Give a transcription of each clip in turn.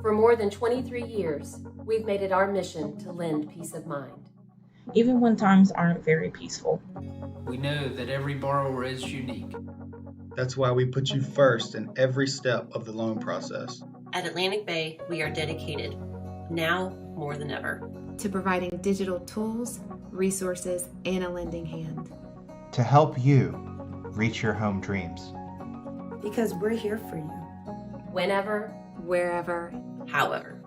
For more than 23 years, we've made it our mission to lend peace of mind. Even when times aren't very peaceful. We know that every borrower is unique. That's why we put you first in every step of the loan process. At Atlantic Bay, we are dedicated, now more than ever, to providing digital tools, resources, and a lending hand. To help you reach your home dreams. Because we're here for you. Whenever, wherever, however.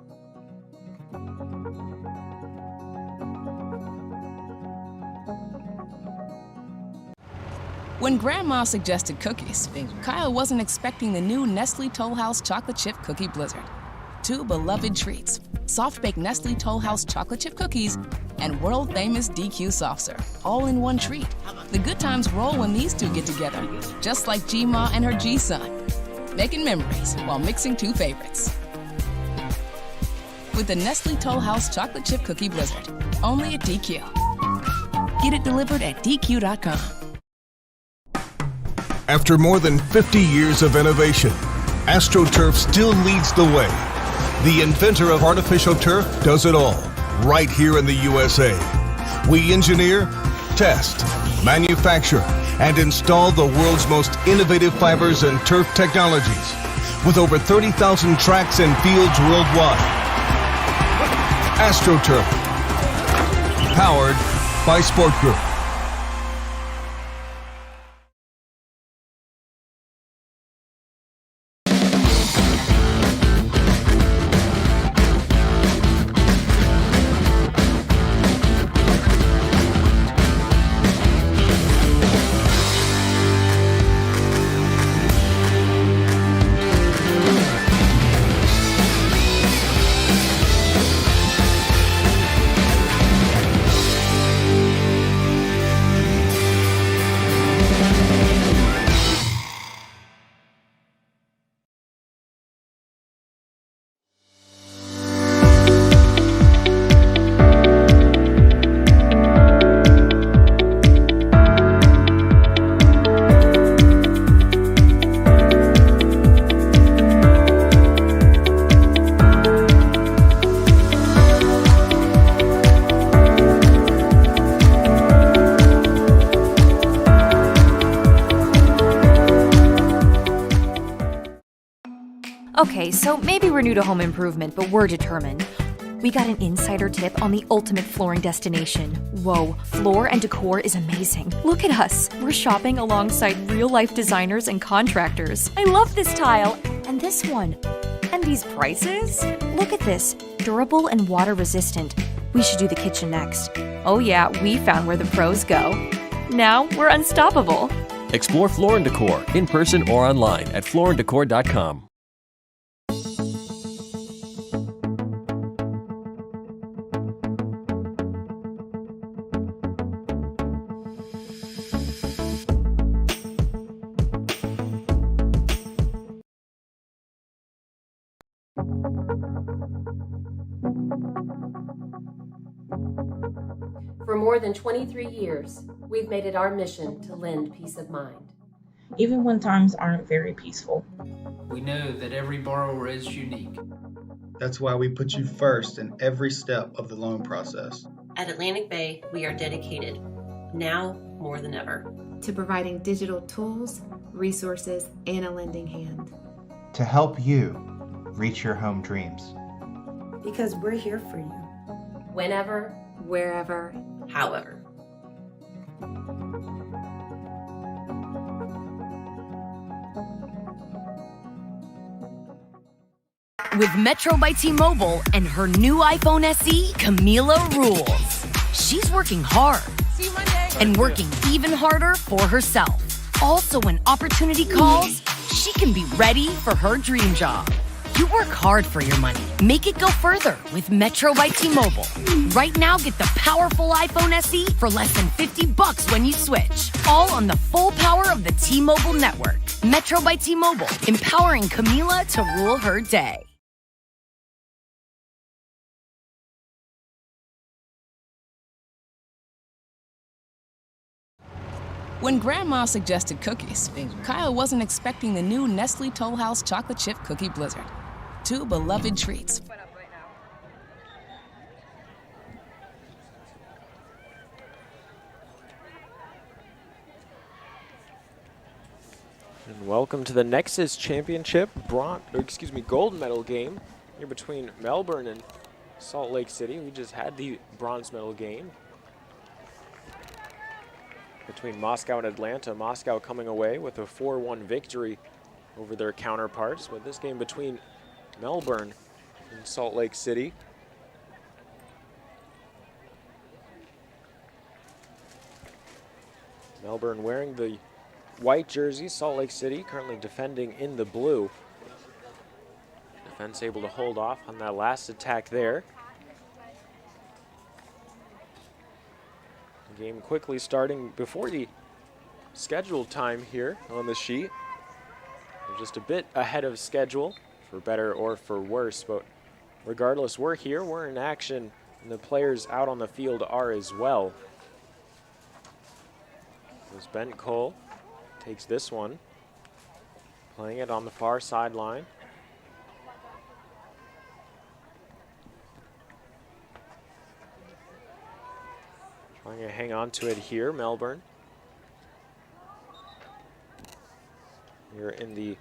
When Grandma suggested cookies, Kyle wasn't expecting the new Nestle Toll House Chocolate Chip Cookie Blizzard. Two beloved treats, soft-baked Nestle Toll House chocolate chip cookies and world-famous DQ soft serve, all in one treat. The good times roll when these two get together, just like G-Ma and her G-Son, making memories while mixing two favorites. With the Nestle Toll House Chocolate Chip Cookie Blizzard, only at DQ. Get it delivered at DQ.com. After more than 50 years of innovation, AstroTurf still leads the way. The inventor of artificial turf does it all, right here in the USA. We engineer, test, manufacture, and install the world's most innovative fibers and turf technologies, with over 30,000 tracks and fields worldwide. AstroTurf, powered by Sport Group. Okay, so maybe we're new to home improvement, but we're determined. We got an insider tip on the ultimate flooring destination. Whoa, Floor & Decor is amazing. Look at us. We're shopping alongside real-life designers and contractors. I love this tile. And this one. And these prices? Look at this. Durable and water-resistant. We should do the kitchen next. Oh yeah, we found where the pros go. Now we're unstoppable. Explore Floor & Decor in person or online at flooranddecor.com. For more than 23 years, we've made it our mission to lend peace of mind. Even when times aren't very peaceful. We know that every borrower is unique. That's why we put you first in every step of the loan process. At Atlantic Bay, we are dedicated, now more than ever, to providing digital tools, resources, and a lending hand. To help you reach your home dreams. Because we're here for you. Whenever, wherever, however. With Metro by T-Mobile and her new iPhone SE, Camila rules. She's working hard and working even harder for herself. Also, when opportunity calls, she can be ready for her dream job. You work hard for your money. Make it go further with Metro by T-Mobile. Right now, get the powerful iPhone SE for less than $50 when you switch. All on the full power of the T-Mobile network. Metro by T-Mobile, empowering Camila to rule her day. When Grandma suggested cookies, Kyle wasn't expecting the new Nestle Toll House Chocolate Chip Cookie Blizzard. 2 beloved treats. And welcome to the Nexus Championship gold medal game here between Melbourne and Salt Lake City. We just had the bronze medal game between Moscow and Atlanta. Moscow coming away with a 4-1 victory over their counterparts. But this game between Melbourne and Salt Lake City. Melbourne wearing the white jersey, Salt Lake City currently defending in the blue. Defense able to hold off on that last attack there. The game quickly starting before the scheduled time here on the sheet. We're just a bit ahead of schedule, for better or for worse, but regardless, we're here, we're in action, and the players out on the field are as well. As Ben Cole takes this one, playing it on the far sideline. Trying to hang on to it here, Melbourne. We're in the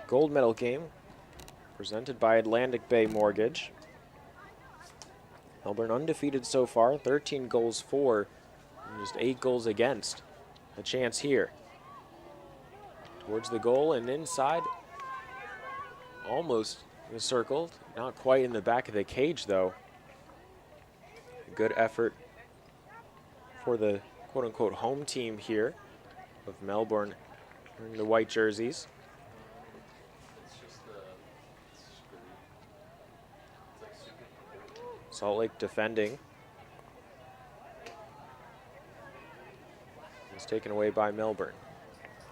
gold medal game presented by Atlantic Bay Mortgage. Melbourne undefeated so far, 13 goals for, and just 8 goals against. A chance here. Towards the goal and inside. Almost circled, not quite in the back of the cage though. A good effort for the quote-unquote home team here of Melbourne wearing the white jerseys. Salt Lake defending. It's taken away by Melbourne.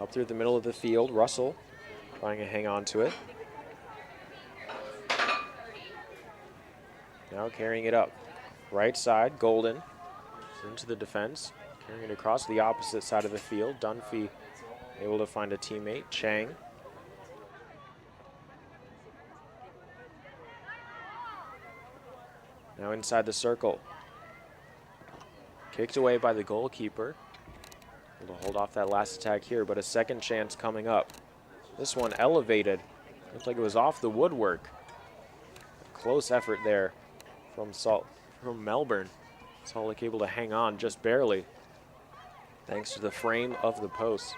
Up through the middle of the field, Russell trying to hang on to it. Now carrying it up. Right side, Golden into the defense, carrying it across the opposite side of the field. Dunphy able to find a teammate, Chang. Now inside the circle. Kicked away by the goalkeeper. Able to hold off that last attack here, but a second chance coming up. This one elevated. Looked like it was off the woodwork. A close effort there from Melbourne. Salt Lake able to hang on just barely, thanks to the frame of the post.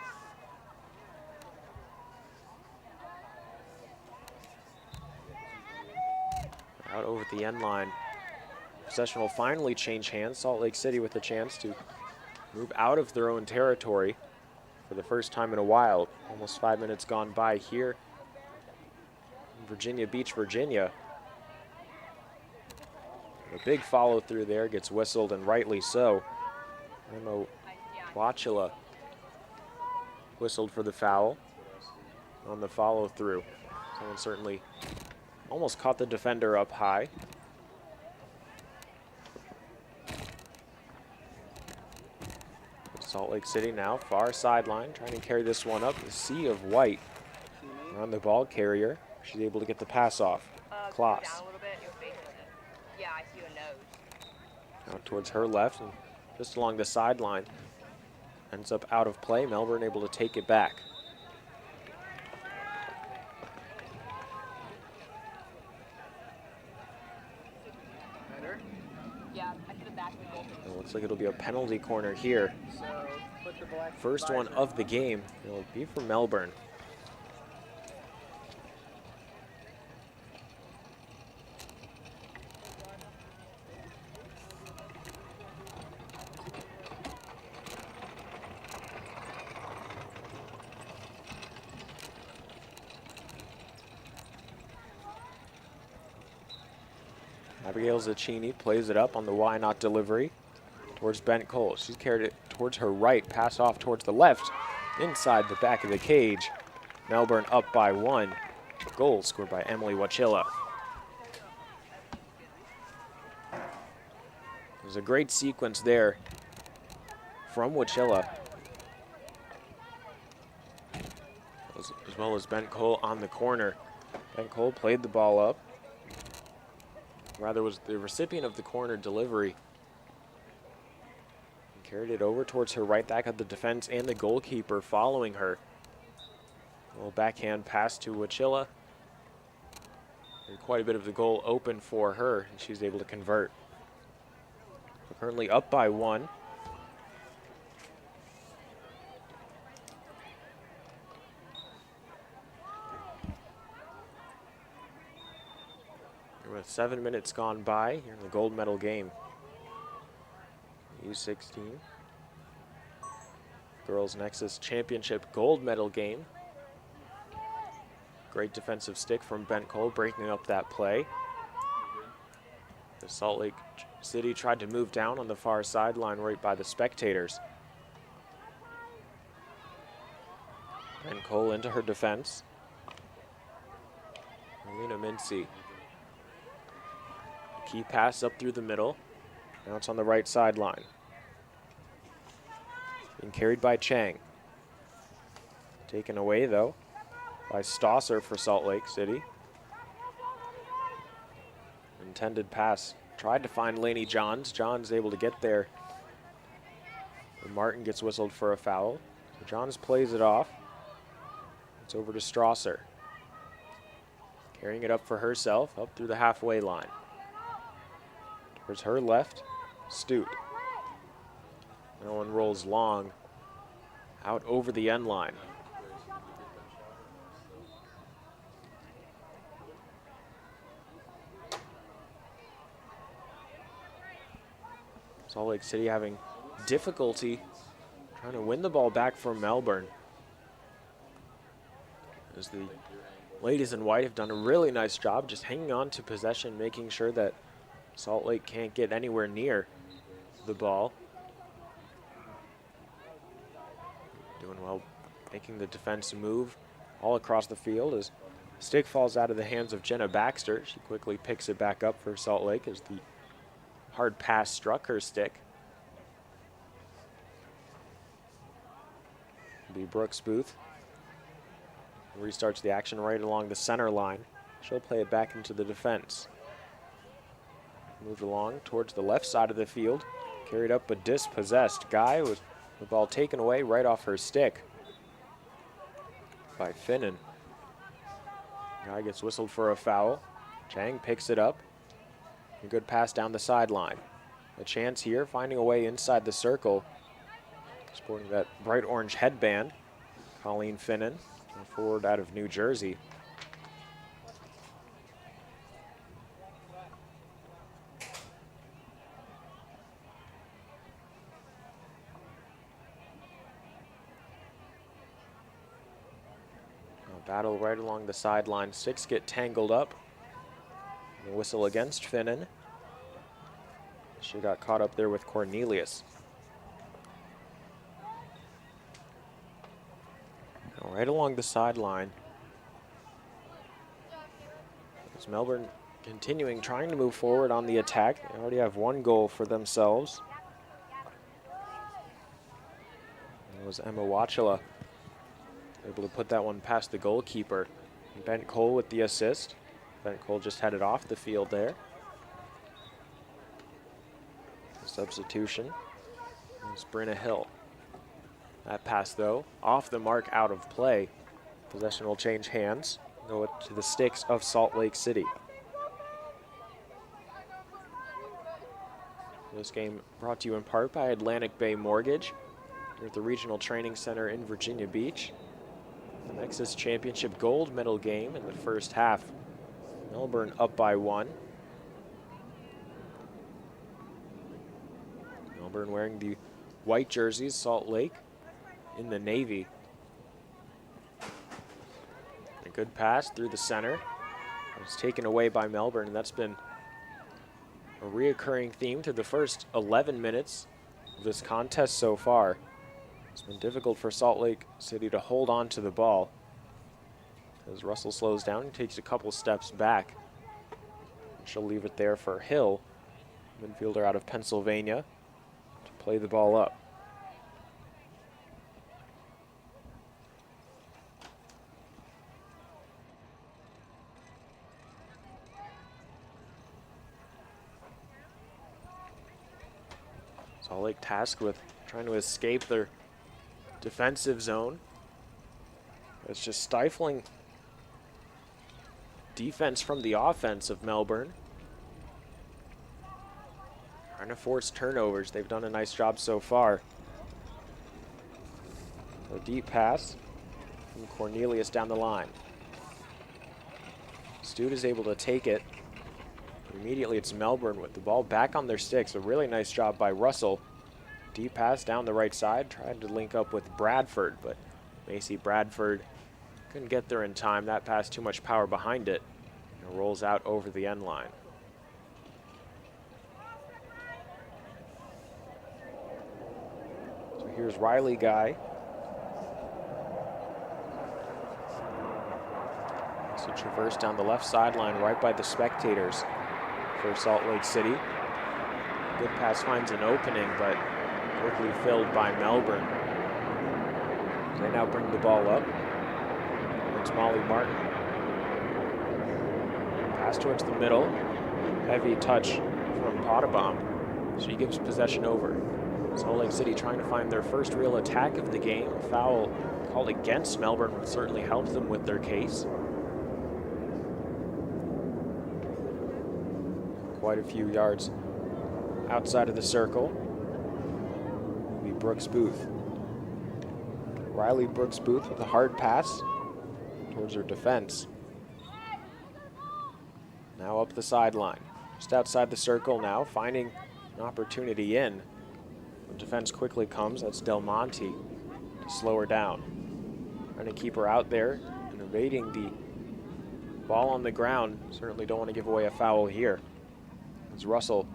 Out over the end line. Possession will finally change hands. Salt Lake City with a chance to move out of their own territory for the first time in a while. Almost 5 minutes gone by here in Virginia Beach, Virginia. A big follow through there gets whistled, and rightly so. Remo Wachila whistled for the foul on the follow through. Someone certainly almost caught the defender up high. Salt Lake City now, far sideline, trying to carry this one up. The sea of white around the ball carrier. She's able to get the pass off. Kloss. Out towards her left and just along the sideline. Ends up out of play. Melbourne able to take it back. It looks like it'll be a penalty corner here. First one of the game. It'll be for Melbourne. Abigail Zacchini plays it up on the why not delivery towards Bent Cole. She's carried it towards her right, pass off towards the left, inside the back of the cage. Melbourne up by 1. Goal scored by Emily Wachila. There's a great sequence there from Wachila. as well as Bent Cole on the corner. Bent Cole played the ball up. Rather was the recipient of the corner delivery. And carried it over towards her right back of the defense and the goalkeeper following her. A little backhand pass to Wachilla. And quite a bit of the goal open for her, and she's able to convert. We're currently up by 1. With 7 minutes gone by here in the gold medal game. U-16. Girls Nexus Championship gold medal game. Great defensive stick from Bent Cole, breaking up that play. The Salt Lake City tried to move down on the far sideline right by the spectators. Bent Cole into her defense. Alina Mincy. Key pass up through the middle. Now it's on the right sideline. Being carried by Chang. Taken away, though, by Stosser for Salt Lake City. Intended pass. Tried to find Lainey Johns. Johns able to get there. And Martin gets whistled for a foul. So Johns plays it off. It's over to Strasser. Carrying it up for herself, up through the halfway line. Towards her left, Stute. No one rolls long, out over the end line. Salt Lake City having difficulty trying to win the ball back from Melbourne. As the ladies in white have done a really nice job just hanging on to possession, making sure that Salt Lake can't get anywhere near the ball. Doing well, making the defense move all across the field as stick falls out of the hands of Jenna Baxter. She quickly picks it back up for Salt Lake as the hard pass struck her stick. It'll be Brooks Booth. Restarts the action right along the center line. She'll play it back into the defense. Moved along towards the left side of the field. Carried up but dispossessed. Guy with the ball taken away right off her stick by Finnan. Guy gets whistled for a foul. Chang picks it up. A good pass down the sideline. A chance here, finding a way inside the circle. Sporting that bright orange headband. Colleen Finnan, a forward out of New Jersey. Battle right along the sideline. 6 get tangled up. The whistle against Finnan. She got caught up there with Cornelius. Now right along the sideline. As Melbourne continuing, trying to move forward on the attack. They already have 1 goal for themselves. It was Emma Wachila able to put that one past the goalkeeper. Bent Cole with the assist. Bent Cole just headed off the field there. The substitution is Brenna Hill. That pass, though, off the mark, out of play. Possession will change hands. Go to the sticks of Salt Lake City. This game brought to you in part by Atlantic Bay Mortgage. Here at the Regional Training Center in Virginia Beach. The Nexus Championship gold medal game in the first half. Melbourne up by 1. Melbourne wearing the white jerseys, Salt Lake in the navy. A good pass through the center. It was taken away by Melbourne, and that's been a reoccurring theme to the first 11 minutes of this contest so far. It's been difficult for Salt Lake City to hold on to the ball. As Russell slows down, he takes a couple steps back. She'll leave it there for Hill, midfielder out of Pennsylvania, to play the ball up. Salt Lake tasked with trying to escape their defensive zone. It's just stifling defense from the offense of Melbourne. Trying to force turnovers. They've done a nice job so far. A deep pass from Cornelius down the line. Stute is able to take it. Immediately it's Melbourne with the ball back on their sticks. A really nice job by Russell. Deep pass down the right side. Tried to link up with Bradford, but Macy Bradford couldn't get there in time. That pass too much power behind it. And it rolls out over the end line. So here's Riley Guy. So traverse down the left sideline right by the spectators for Salt Lake City. Good pass finds an opening, but quickly filled by Melbourne. They now bring the ball up. It's Molly Martin. Pass towards the middle. Heavy touch from Potabom. She gives possession over. Salt Lake City trying to find their first real attack of the game. A foul called against Melbourne would certainly help them with their case. Quite a few yards outside of the circle. Will be Brooks Booth. Riley Brooks Booth with a hard pass towards her defense. Now up the sideline. Just outside the circle now, finding an opportunity in. The defense quickly comes. That's Del Monte to slow her down. Trying to keep her out there and evading the ball on the ground. Certainly don't want to give away a foul here. As Russell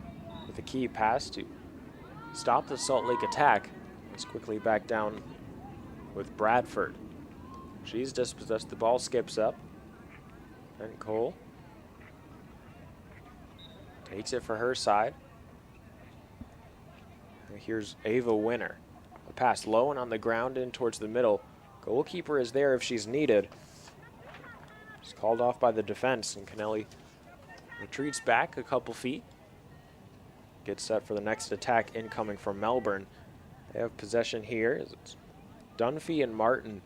with a key pass to stop the Salt Lake attack. It's quickly back down with Bradford. She's dispossessed. The ball skips up. And Cole takes it for her side. And here's Ava Winner. A pass low and on the ground in towards the middle. Goalkeeper is there if she's needed. She's called off by the defense, and Kennelly retreats back a couple feet. Gets set for the next attack incoming from Melbourne. They have possession here. It's Dunphy and Martin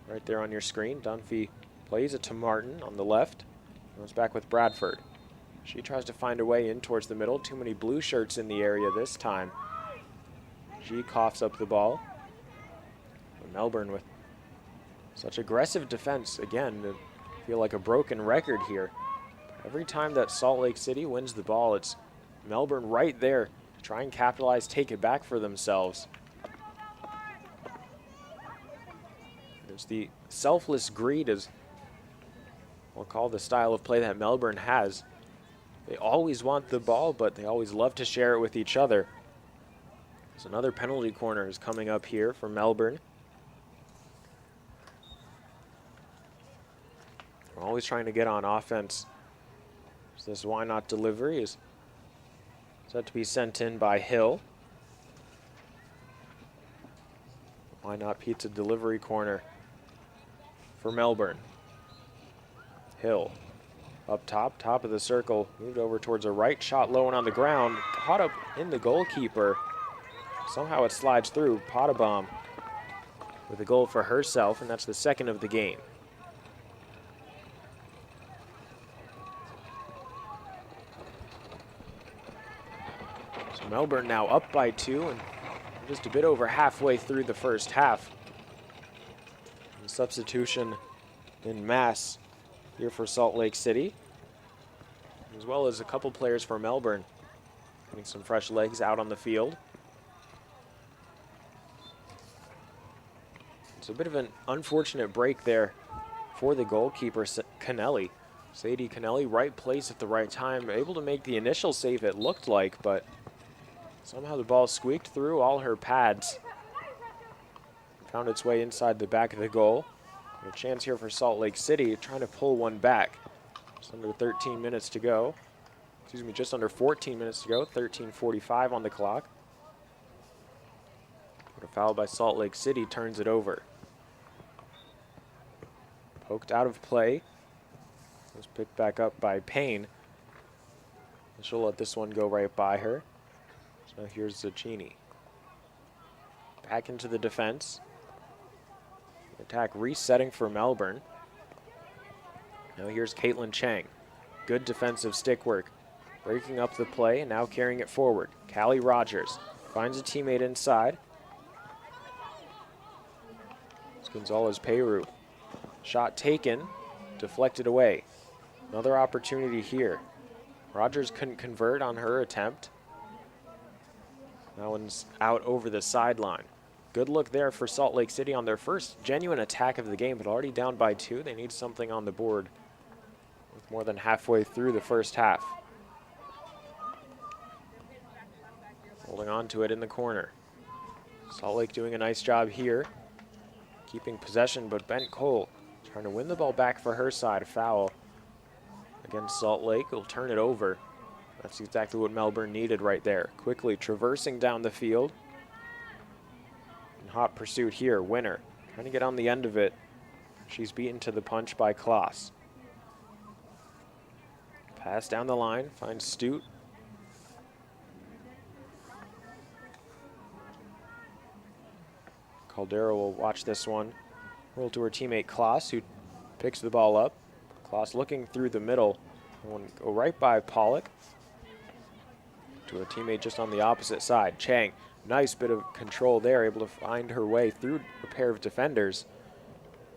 right there on your screen. Dunphy plays it to Martin on the left. Goes back with Bradford. She tries to find a way in towards the middle. Too many blue shirts in the area this time. She coughs up the ball. And Melbourne with such aggressive defense. Again, to feel like a broken record here. Every time that Salt Lake City wins the ball, it's Melbourne right there to try and capitalize, take it back for themselves. It's the selfless greed, as we'll call the style of play that Melbourne has. They always want the ball, but they always love to share it with each other. There's another penalty corner is coming up here for Melbourne. We're always trying to get on offense. So this why not delivery is set to be sent in by Hill. Why not pizza delivery corner for Melbourne. Hill up top of the circle, moved over towards a right, shot low and on the ground, caught up in the goalkeeper. Somehow it slides through. Potabom with a goal for herself, and that's the second of the game. So Melbourne now up by 2 and just a bit over halfway through the first half. And substitution in mass here for Salt Lake City, as well as a couple players for Melbourne getting some fresh legs out on the field. It's a bit of an unfortunate break there for the goalkeeper, Kennelly. Sadie Kennelly, right place at the right time, able to make the initial save it looked like, but somehow the ball squeaked through all her pads. Found its way inside the back of the goal. A chance here for Salt Lake City, trying to pull one back. Just under 13 minutes to go. Excuse me, just under 14 minutes to go. 13:45 on the clock. But a foul by Salt Lake City turns it over. Poked out of play. Was picked back up by Payne. And she'll let this one go right by her. Now here's Zacchini. Back into the defense. Attack resetting for Melbourne. Now here's Caitlin Chang. Good defensive stick work. Breaking up the play and now carrying it forward. Callie Rogers finds a teammate inside. It's Gonzalez Peru. Shot taken, deflected away. Another opportunity here. Rogers couldn't convert on her attempt. That one's out over the sideline. Good look there for Salt Lake City on their first genuine attack of the game, but already down by 2. They need something on the board with more than halfway through the first half. Holding on to it in the corner. Salt Lake doing a nice job here, keeping possession, but Bent Cole trying to win the ball back for her side. Foul against Salt Lake. Will turn it over. That's exactly what Melbourne needed right there. Quickly traversing down the field. In hot pursuit here, Winner trying to get on the end of it. She's beaten to the punch by Kloss. Pass down the line, finds Stute. Caldera will watch this one. Roll to her teammate Kloss, who picks the ball up. Kloss looking through the middle. One go right by Pollock. To her teammate just on the opposite side. Chang, nice bit of control there, able to find her way through a pair of defenders.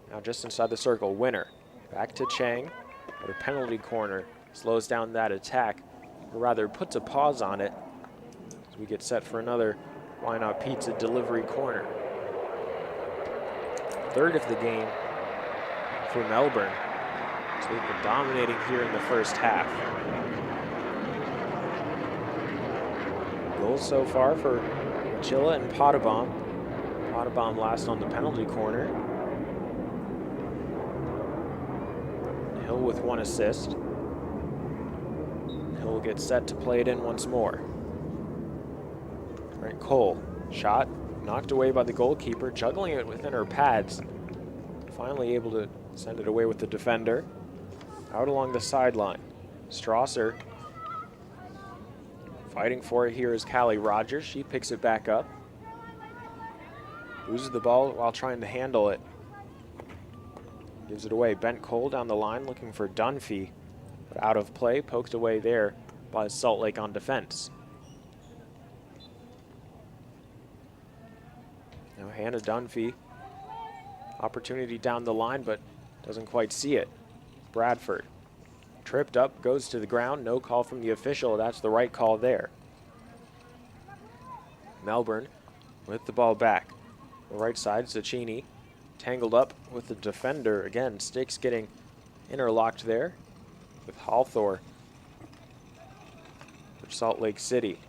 Now just inside the circle, Winner. Back to Chang, at a penalty corner. Slows down that attack, or rather puts a pause on it as we get set for another Why Not Pizza delivery corner. Third of the game for Melbourne. So they've been dominating here in the first half. Goals so far for Chilla and Potabom. Potabom last on the penalty corner. Hill with 1 assist. Hill will get set to play it in once more. All right, Cole, shot, knocked away by the goalkeeper, juggling it within her pads. Finally able to send it away with the defender. Out along the sideline. Strasser fighting for it here is Callie Rogers. She picks it back up. Loses the ball while trying to handle it. Gives it away. Bent Cole down the line looking for Dunphy. But out of play, poked away there by Salt Lake on defense. Now Hannah Dunphy. Opportunity down the line, but doesn't quite see it. Bradford. Tripped up, goes to the ground. No call from the official. That's the right call there. Melbourne with the ball back. The right side, Zacchini. Tangled up with the defender. Again, sticks getting interlocked there with Hawthorne for Salt Lake City.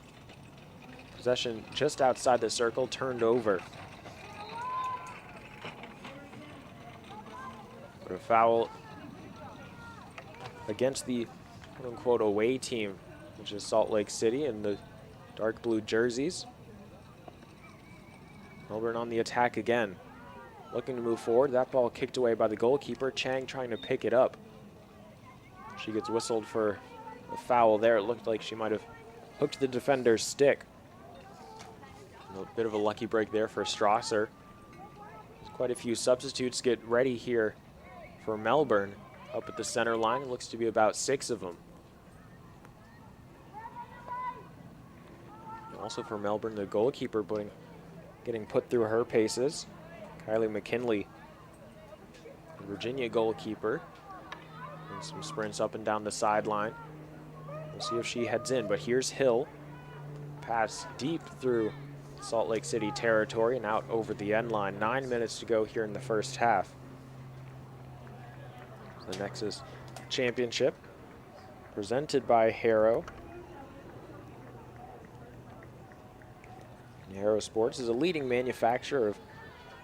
Possession just outside the circle, turned over. But a foul against the quote-unquote away team, which is Salt Lake City in the dark blue jerseys. Melbourne on the attack again. Looking to move forward. That ball kicked away by the goalkeeper. Chang trying to pick it up. She gets whistled for a foul there. It looked like she might have hooked the defender's stick. A bit of a lucky break there for Strasser. There's quite a few substitutes get ready here for Melbourne. Up at the center line, looks to be about 6 of them. Also for Melbourne, the goalkeeper getting put through her paces. Kylie McKinley, the Virginia goalkeeper. And some sprints up and down the sideline. We'll see if she heads in, but here's Hill. Pass deep through Salt Lake City territory and out over the end line. 9 minutes to go here in the first half. The Nexus Championship presented by Harrow. And Harrow Sports is a leading manufacturer of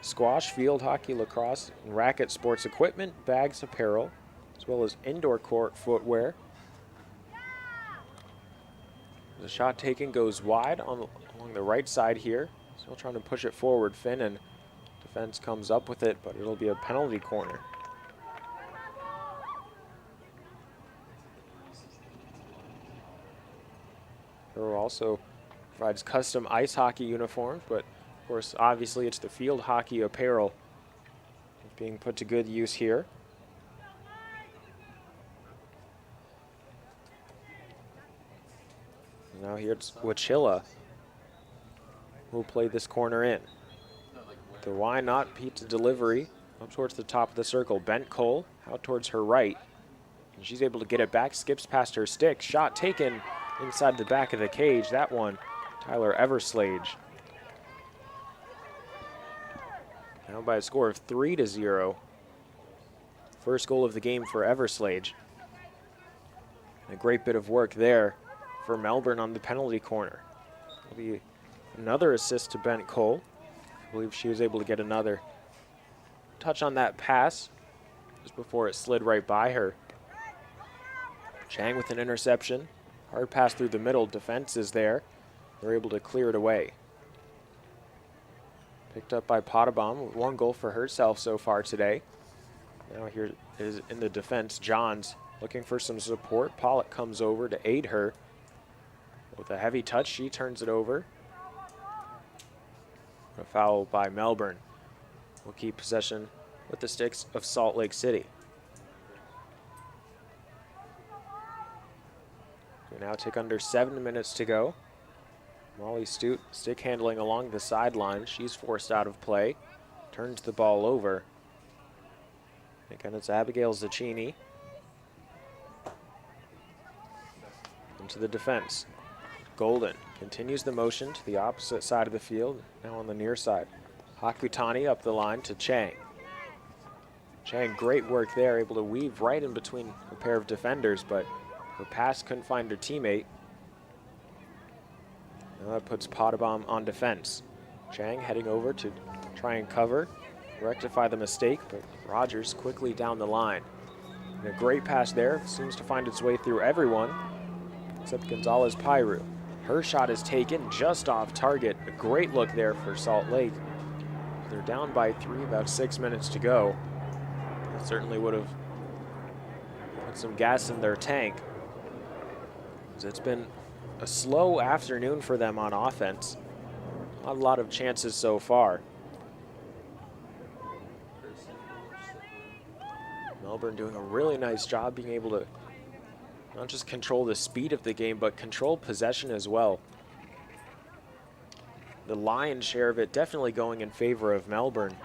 squash, field hockey, lacrosse, and racket sports equipment, bags, apparel, as well as indoor court footwear. The shot taken goes wide along the right side here. Still trying to push it forward. Finn and defense comes up with it, but it'll be a penalty corner. Harrow also provides custom ice hockey uniforms, but of course, obviously, it's the field hockey apparel being put to good use here. Now here it's Wachilla who will play this corner in. The Why Not pizza delivery up towards the top of the circle. Bent Cole out towards her right. And she's able to get it back, skips past her stick. Shot taken inside the back of the cage. That one, Tyler Everslage. Now by a score of 3-0. First goal of the game for Everslage. A great bit of work there for Melbourne on the penalty corner. Will be another assist to Bent Cole. I believe she was able to get another touch on that pass just before it slid right by her. Chang with an interception. Hard pass through the middle. Defense is there. They're able to clear it away. Picked up by Potabom. 1 goal for herself so far today. Now here is in the defense. Johns looking for some support. Pollock comes over to aid her. With a heavy touch, she turns it over. A foul by Melbourne will keep possession with the Sticks of Salt Lake City. We now take under 7 minutes to go. Molly Stute stick handling along the sideline. She's forced out of play. Turns the ball over. Again, it's Abigail Zaccini. Into the defense. Golden continues the motion to the opposite side of the field, now on the near side. Hakutani up the line to Chang. Chang, great work there, able to weave right in between a pair of defenders, but her pass couldn't find her teammate. Now that puts Potabom on defense. Chang heading over to try and cover, rectify the mistake, but Rogers quickly down the line. And a great pass there, seems to find its way through everyone, except Gonzalez-Pyru. Her shot is taken just off target. A great look there for Salt Lake. They're down by 3, about 6 minutes to go. That certainly would have put some gas in their tank. It's been a slow afternoon for them on offense. Not a lot of chances so far. Melbourne doing a really nice job being able to not just control the speed of the game, but control possession as well. The lion's share of it definitely going in favor of Melbourne.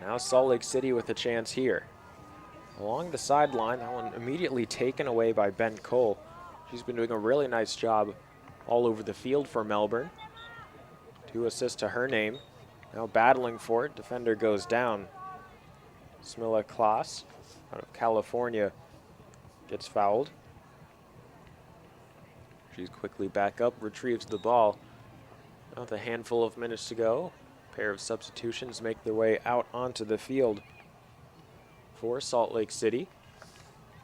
Now Salt Lake City with a chance here. Along the sideline, that one immediately taken away by Bent Cole. She's been doing a really nice job all over the field for Melbourne. 2 assists to her name. Now battling for it, defender goes down. Smilla Klaas out of California gets fouled. She's quickly back up, retrieves the ball. Now with a handful of minutes to go, a pair of substitutions make their way out onto the field for Salt Lake City.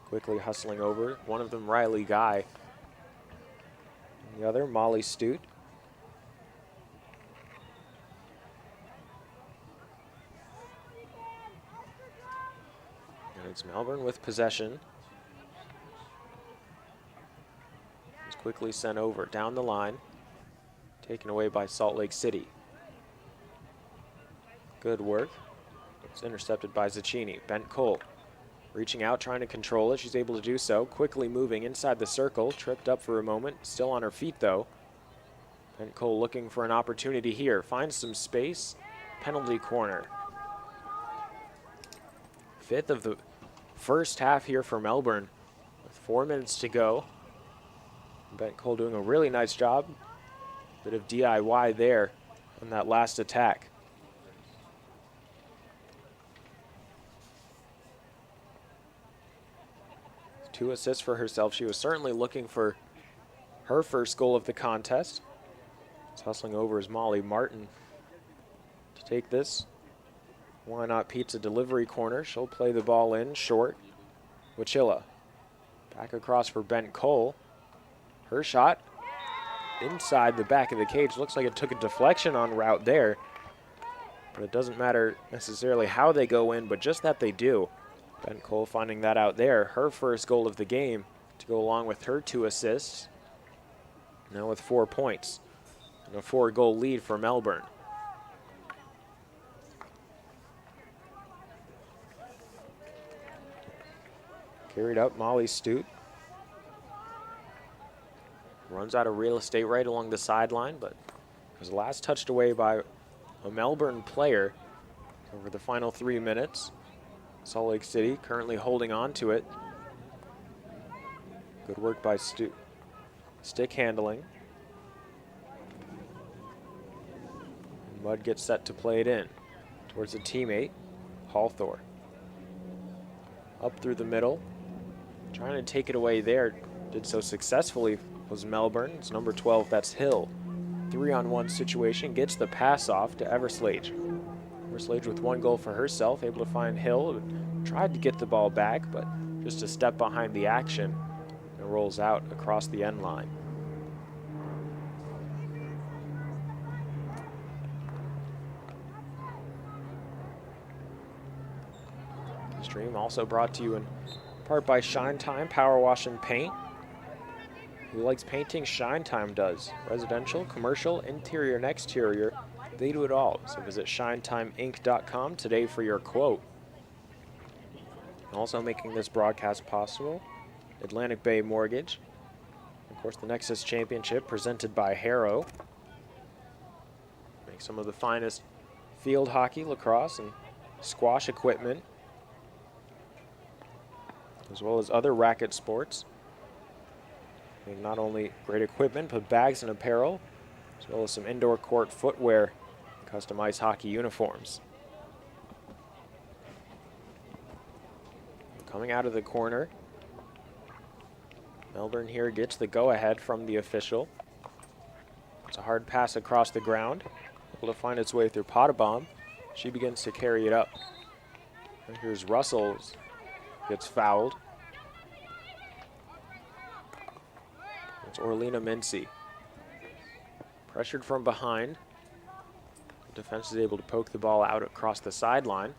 Quickly hustling over, one of them Riley Guy, and the other Molly Stute. And it's Melbourne with possession. Quickly sent over down the line, taken away by Salt Lake City. Good work. It's intercepted by Zaccini. Bent Cole reaching out, trying to control it. She's able to do so. Quickly moving inside the circle. Tripped up for a moment. Still on her feet though. Bent Cole looking for an opportunity here. Finds some space. Penalty corner. 5th of the first half here for Melbourne with 4 minutes to go. Bent Cole doing a really nice job. Bit of DIY there on that last attack. Two assists for herself. She was certainly looking for her first goal of the contest. It's hustling over is Molly Martin to take this. Why Not Pizza delivery corner. She'll play the ball in short. Wachilla back across for Bent Cole. Her shot inside the back of the cage. Looks like it took a deflection en route there. But it doesn't matter necessarily how they go in, but just that they do. Bent Cole finding that out there. Her first goal of the game to go along with her 2 assists. Now with 4 points and a 4-goal lead for Melbourne. Carried up, Molly Stute. Runs out of real estate right along the sideline, but was last touched away by a Melbourne player over the final 3 minutes. Salt Lake City currently holding on to it. Good work by Stute. Stick handling. Mudd gets set to play it in towards a teammate, Hawthorne. Up through the middle, trying to take it away there. Did so successfully was Melbourne. It's number 12, that's Hill. 3-on-1 situation, gets the pass off to Everslage. Everslage with 1 goal for herself, able to find Hill, who tried to get the ball back, but just a step behind the action and rolls out across the end line. The stream also brought to you in part by Shine Time Power Wash and Paint. Who likes painting? Shine Time does. Residential, commercial, interior and exterior, they do it all. So visit shinetimeinc.com today for your quote. Also making this broadcast possible, Atlantic Bay Mortgage. Of course, the Nexus Championship presented by Harrow. Make some of the finest field hockey, lacrosse, and squash equipment, as well as other racket sports. Not only great equipment, but bags and apparel, as well as some indoor court footwear, custom ice hockey uniforms. Coming out of the corner, Melbourne here gets the go-ahead from the official. It's a hard pass across the ground, able to find its way through Pottebaum. She begins to carry it up. And here's Russell, gets fouled. It's Orlina Mincy. Pressured from behind. The defense is able to poke the ball out across the sideline.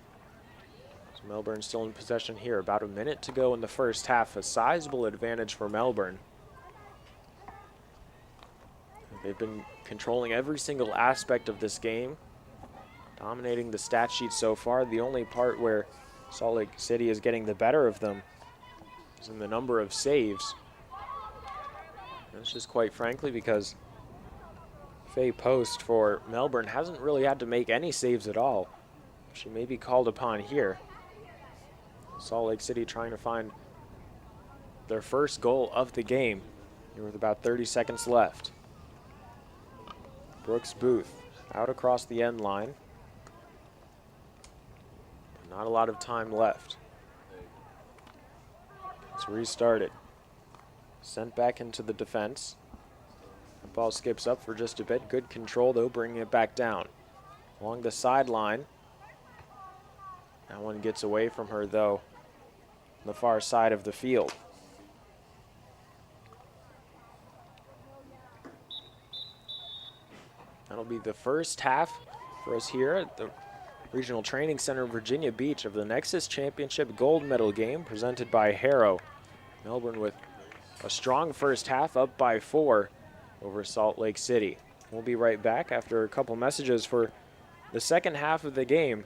So Melbourne still in possession here. About a minute to go in the first half. A sizable advantage for Melbourne. They've been controlling every single aspect of this game. Dominating the stat sheet so far. The only part where Salt Lake City is getting the better of them is in the number of saves. That's just quite frankly because Faye Post for Melbourne hasn't really had to make any saves at all. She may be called upon here. Salt Lake City trying to find their first goal of the game here with about 30 seconds left. Brooks Booth out across the end line. Not a lot of time left. It's restarted. Sent back into the defense. The ball skips up for just a bit. Good control though, bringing it back down. Along the sideline. That one gets away from her though, on the far side of the field. That'll be the first half for us here at the Regional Training Center, Virginia Beach, of the Nexus Championship gold medal game presented by Harrow. Melbourne with a strong first half, up by 4 over Salt Lake City. We'll be right back after a couple messages for the second half of the game.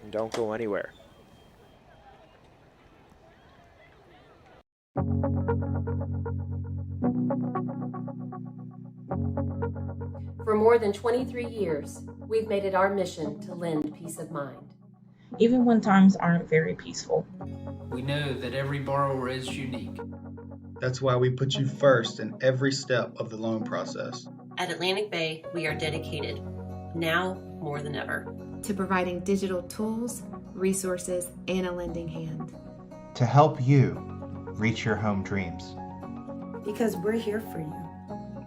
And don't go anywhere. For more than 23 years, we've made it our mission to lend peace of mind. Even when times aren't very peaceful. We know that every borrower is unique. That's why we put you first in every step of the loan process. At Atlantic Bay, we are dedicated, now more than ever, to providing digital tools, resources, and a lending hand. To help you reach your home dreams. Because we're here for you.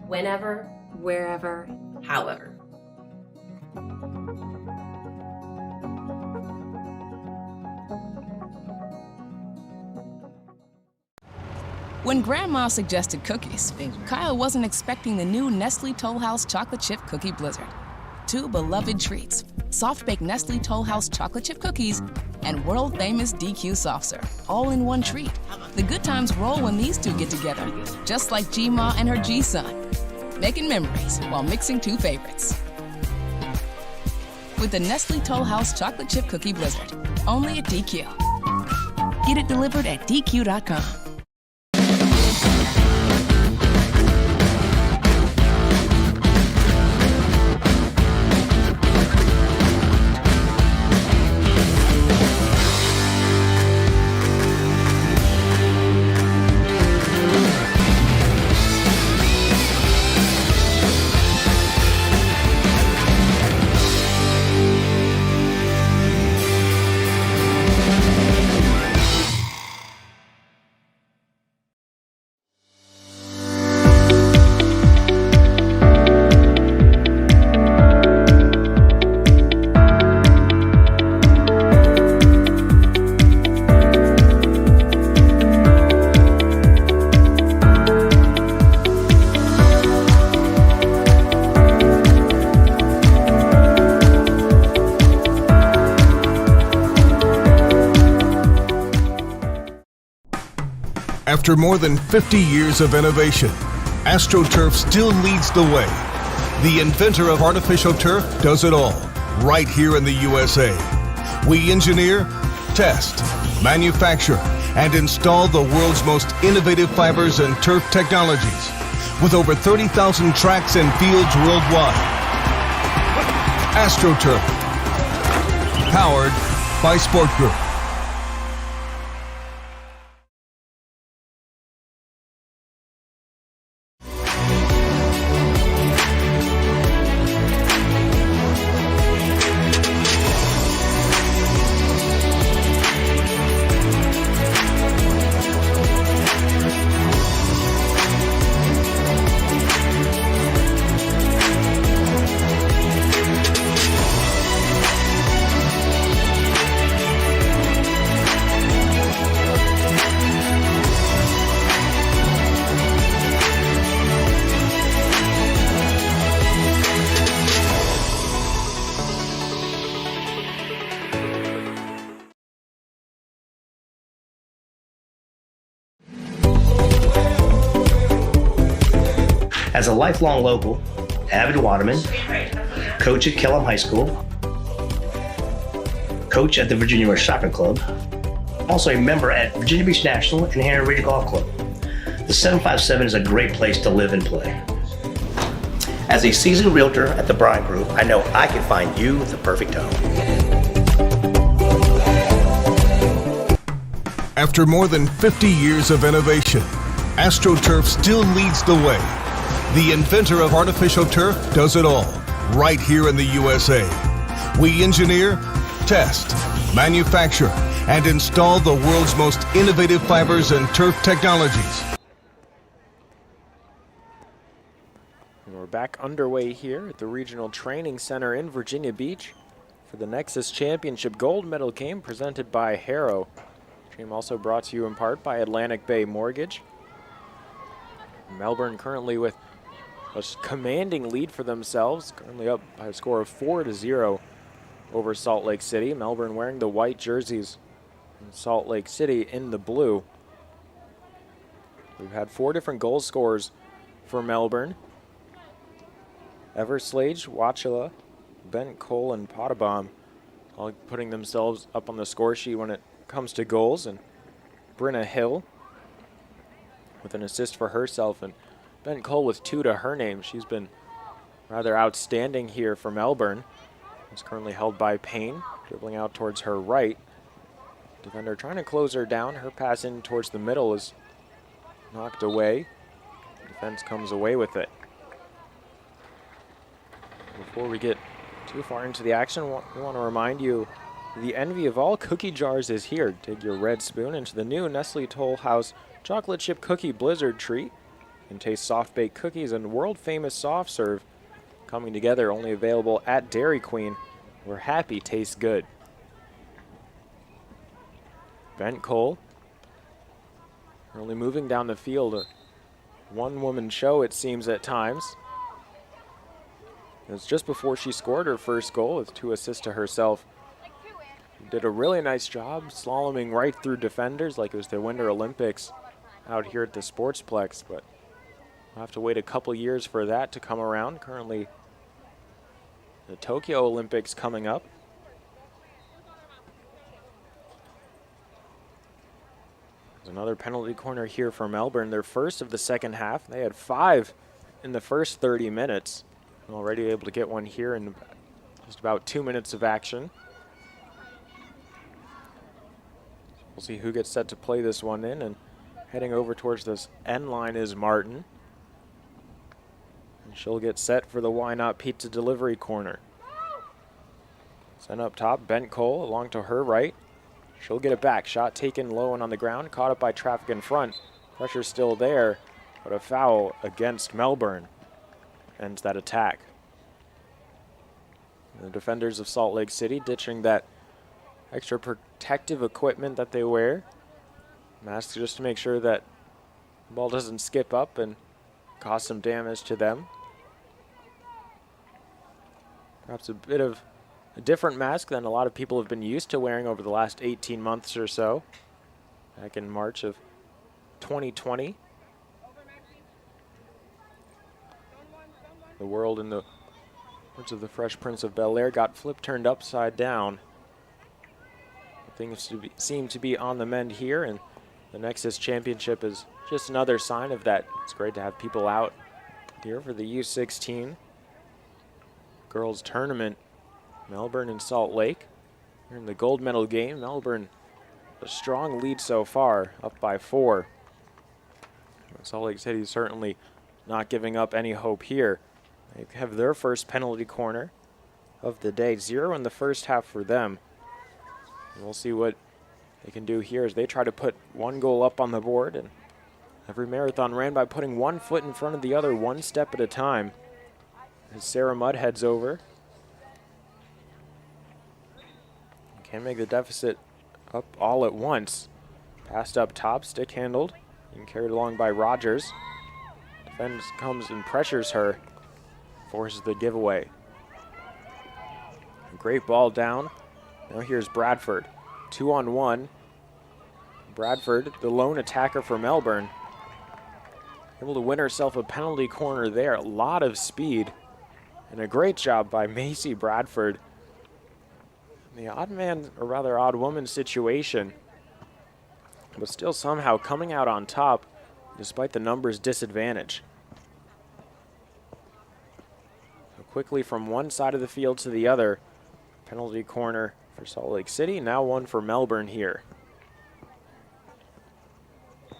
Whenever, wherever, however. When Grandma suggested cookies, Kyle wasn't expecting the new Nestle Toll House Chocolate Chip Cookie Blizzard. 2 beloved treats, soft-baked Nestle Toll House chocolate chip cookies and world-famous DQ soft serve, all in one treat. The good times roll when these two get together, just like G-Ma and her G-Son, making memories while mixing two favorites. With the Nestle Toll House Chocolate Chip Cookie Blizzard, only at DQ. Get it delivered at DQ.com. After more than 50 years of innovation, AstroTurf still leads the way. The inventor of artificial turf does it all, right here in the USA. We engineer, test, manufacture, and install the world's most innovative fibers and turf technologies, with over 30,000 tracks and fields worldwide. AstroTurf, powered by Sport Group. As a lifelong local, avid waterman, coach at Kellam High School, coach at the Virginia West Soccer Club, also a member at Virginia Beach National and Hanover Ridge Golf Club. The 757 is a great place to live and play. As a seasoned realtor at the Bryan Group, I know I can find you the perfect home. After more than 50 years of innovation, AstroTurf still leads the way. The inventor of artificial turf does it all, right here in the USA. We engineer, test, manufacture, and install the world's most innovative fibers and turf technologies. And we're back underway here at the Regional Training Center in Virginia Beach for the Nexus Championship gold medal game presented by Harrow. Game also brought to you in part by Atlantic Bay Mortgage. Melbourne currently with a commanding lead for themselves, currently up by a score of 4-0 over Salt Lake City. Melbourne wearing the white jerseys and Salt Lake City in the blue. We've had 4 different goal scorers for Melbourne. Everslage, Wachila, Bent Cole, and Potabom all putting themselves up on the score sheet when it comes to goals. And Brenna Hill with an assist for herself, and Bent Cole with 2 to her name. She's been rather outstanding here for Melbourne. It's currently held by Payne, dribbling out towards her right. Defender trying to close her down. Her pass in towards the middle is knocked away. Defense comes away with it. Before we get too far into the action, we want to remind you the envy of all cookie jars is here. Dig your red spoon into the new Nestle Toll House Chocolate Chip Cookie Blizzard treat and taste soft-baked cookies and world-famous soft serve coming together, only available at Dairy Queen, where happy tastes good. Bent Cole only moving down the field, a one-woman show it seems at times. It was just before she scored her first goal with 2 assists to herself did a really nice job slaloming right through defenders like it was the Winter Olympics out here at the Sportsplex, but we'll have to wait a couple years for that to come around. Currently, the Tokyo Olympics coming up. There's another penalty corner here for Melbourne, their first of the second half. They had 5 in the first 30 minutes. Already able to get one here in just about 2 minutes of action. We'll see who gets set to play this one in, and heading over towards this end line is Martin. And she'll get set for the Why Not Pizza delivery corner. Sent up top, Bent Cole along to her right. She'll get it back. Shot taken low and on the ground. Caught up by traffic in front. Pressure still there, but a foul against Melbourne ends that attack. The defenders of Salt Lake City ditching that extra protective equipment that they wear. Masks just to make sure that the ball doesn't skip up and cause some damage to them. Perhaps a bit of a different mask than a lot of people have been used to wearing over the last 18 months or so. Back in March of 2020. The world, in the words of the Fresh Prince of Bel-Air, got flipped turned upside down. Things seem to be on the mend here, and the Nexus Championship is just another sign of that. It's great to have people out here for the U-16 girls tournament. Melbourne and Salt Lake. Here in the gold medal game, Melbourne a strong lead so far, up by 4. Salt Lake City certainly not giving up any hope here. They have their first penalty corner of the day. 0 in the first half for them. And we'll see what they can do here as they try to put 1 goal up on the board. And every marathon ran by putting 1 foot in front of the other, 1 step at a time. As Sarah Mudd heads over. Can't make the deficit up all at once. Passed up top, stick handled, and carried along by Rogers. Defense comes and pressures her, forces the giveaway. A great ball down. Now here's Bradford, 2-on-1. Bradford, the lone attacker for Melbourne, able to win herself a penalty corner there. A lot of speed, and a great job by Macy Bradford. The odd man, or rather odd woman situation, but still somehow coming out on top despite the numbers disadvantage. So quickly from one side of the field to the other. Penalty corner for Salt Lake City, now one for Melbourne here.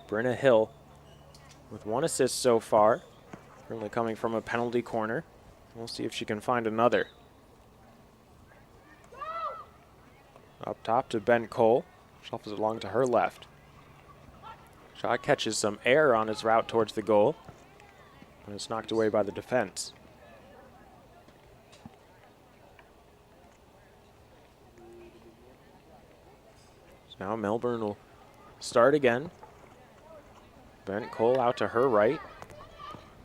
Brenna Hill with 1 assist so far, currently coming from a penalty corner. We'll see if she can find another. Up top to Ben Cole. Shuffles it along to her left. Shot catches some air on his route towards the goal, but it's knocked away by the defense. So now Melbourne will start again. Ben Cole out to her right.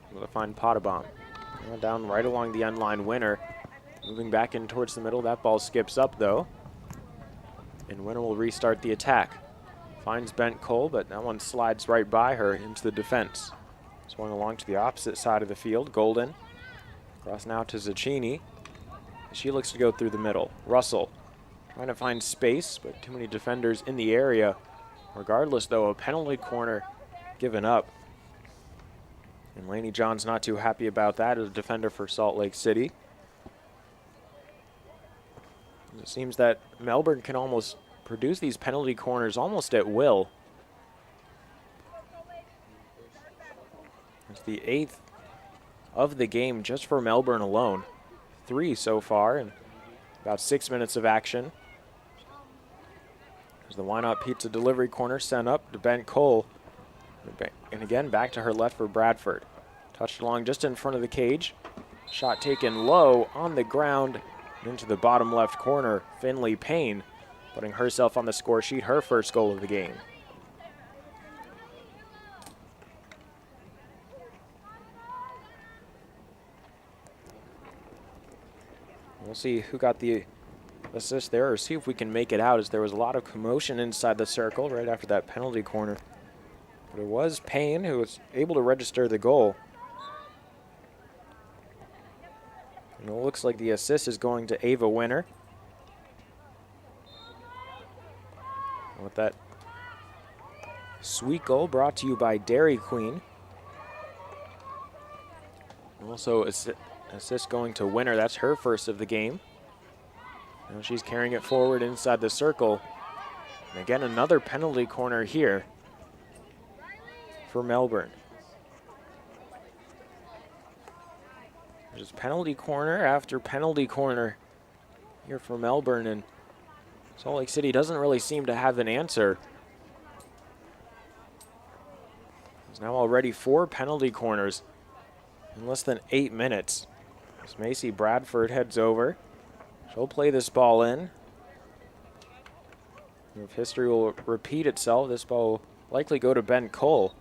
Able to find Potabom. Down right along the end line, Winner. Moving back in towards the middle. That ball skips up though. And Winner will restart the attack. Finds Bent Cole, but that one slides right by her into the defense. Swung along to the opposite side of the field. Golden. Cross now to Zacchini. She looks to go through the middle. Russell trying to find space, but too many defenders in the area. Regardless, though, a penalty corner given up. And Lainey John's not too happy about that as a defender for Salt Lake City. It seems that Melbourne can almost produce these penalty corners almost at will. It's the 8th of the game just for Melbourne alone. 3 so far in about 6 minutes of action. There's the Why Not Pizza delivery corner sent up to Ben Cole. And again, back to her left for Bradford. Touched along just in front of the cage. Shot taken low on the ground into the bottom left corner. Finley Payne putting herself on the score sheet, her first goal of the game. We'll see who got the assist there, or see if we can make it out, as there was a lot of commotion inside the circle right after that penalty corner. But it was Payne who was able to register the goal. And it looks like the assist is going to Ava Winner. With that sweet goal brought to you by Dairy Queen. Also assist going to Winner. That's her first of the game. Now she's carrying it forward inside the circle. And again, another penalty corner here for Melbourne. There's penalty corner after penalty corner here for Melbourne, and Salt Lake City doesn't really seem to have an answer. There's now already 4 penalty corners in less than 8 minutes. As Macy Bradford heads over, she'll play this ball in. If history will repeat itself, this ball will likely go to Ben Cole.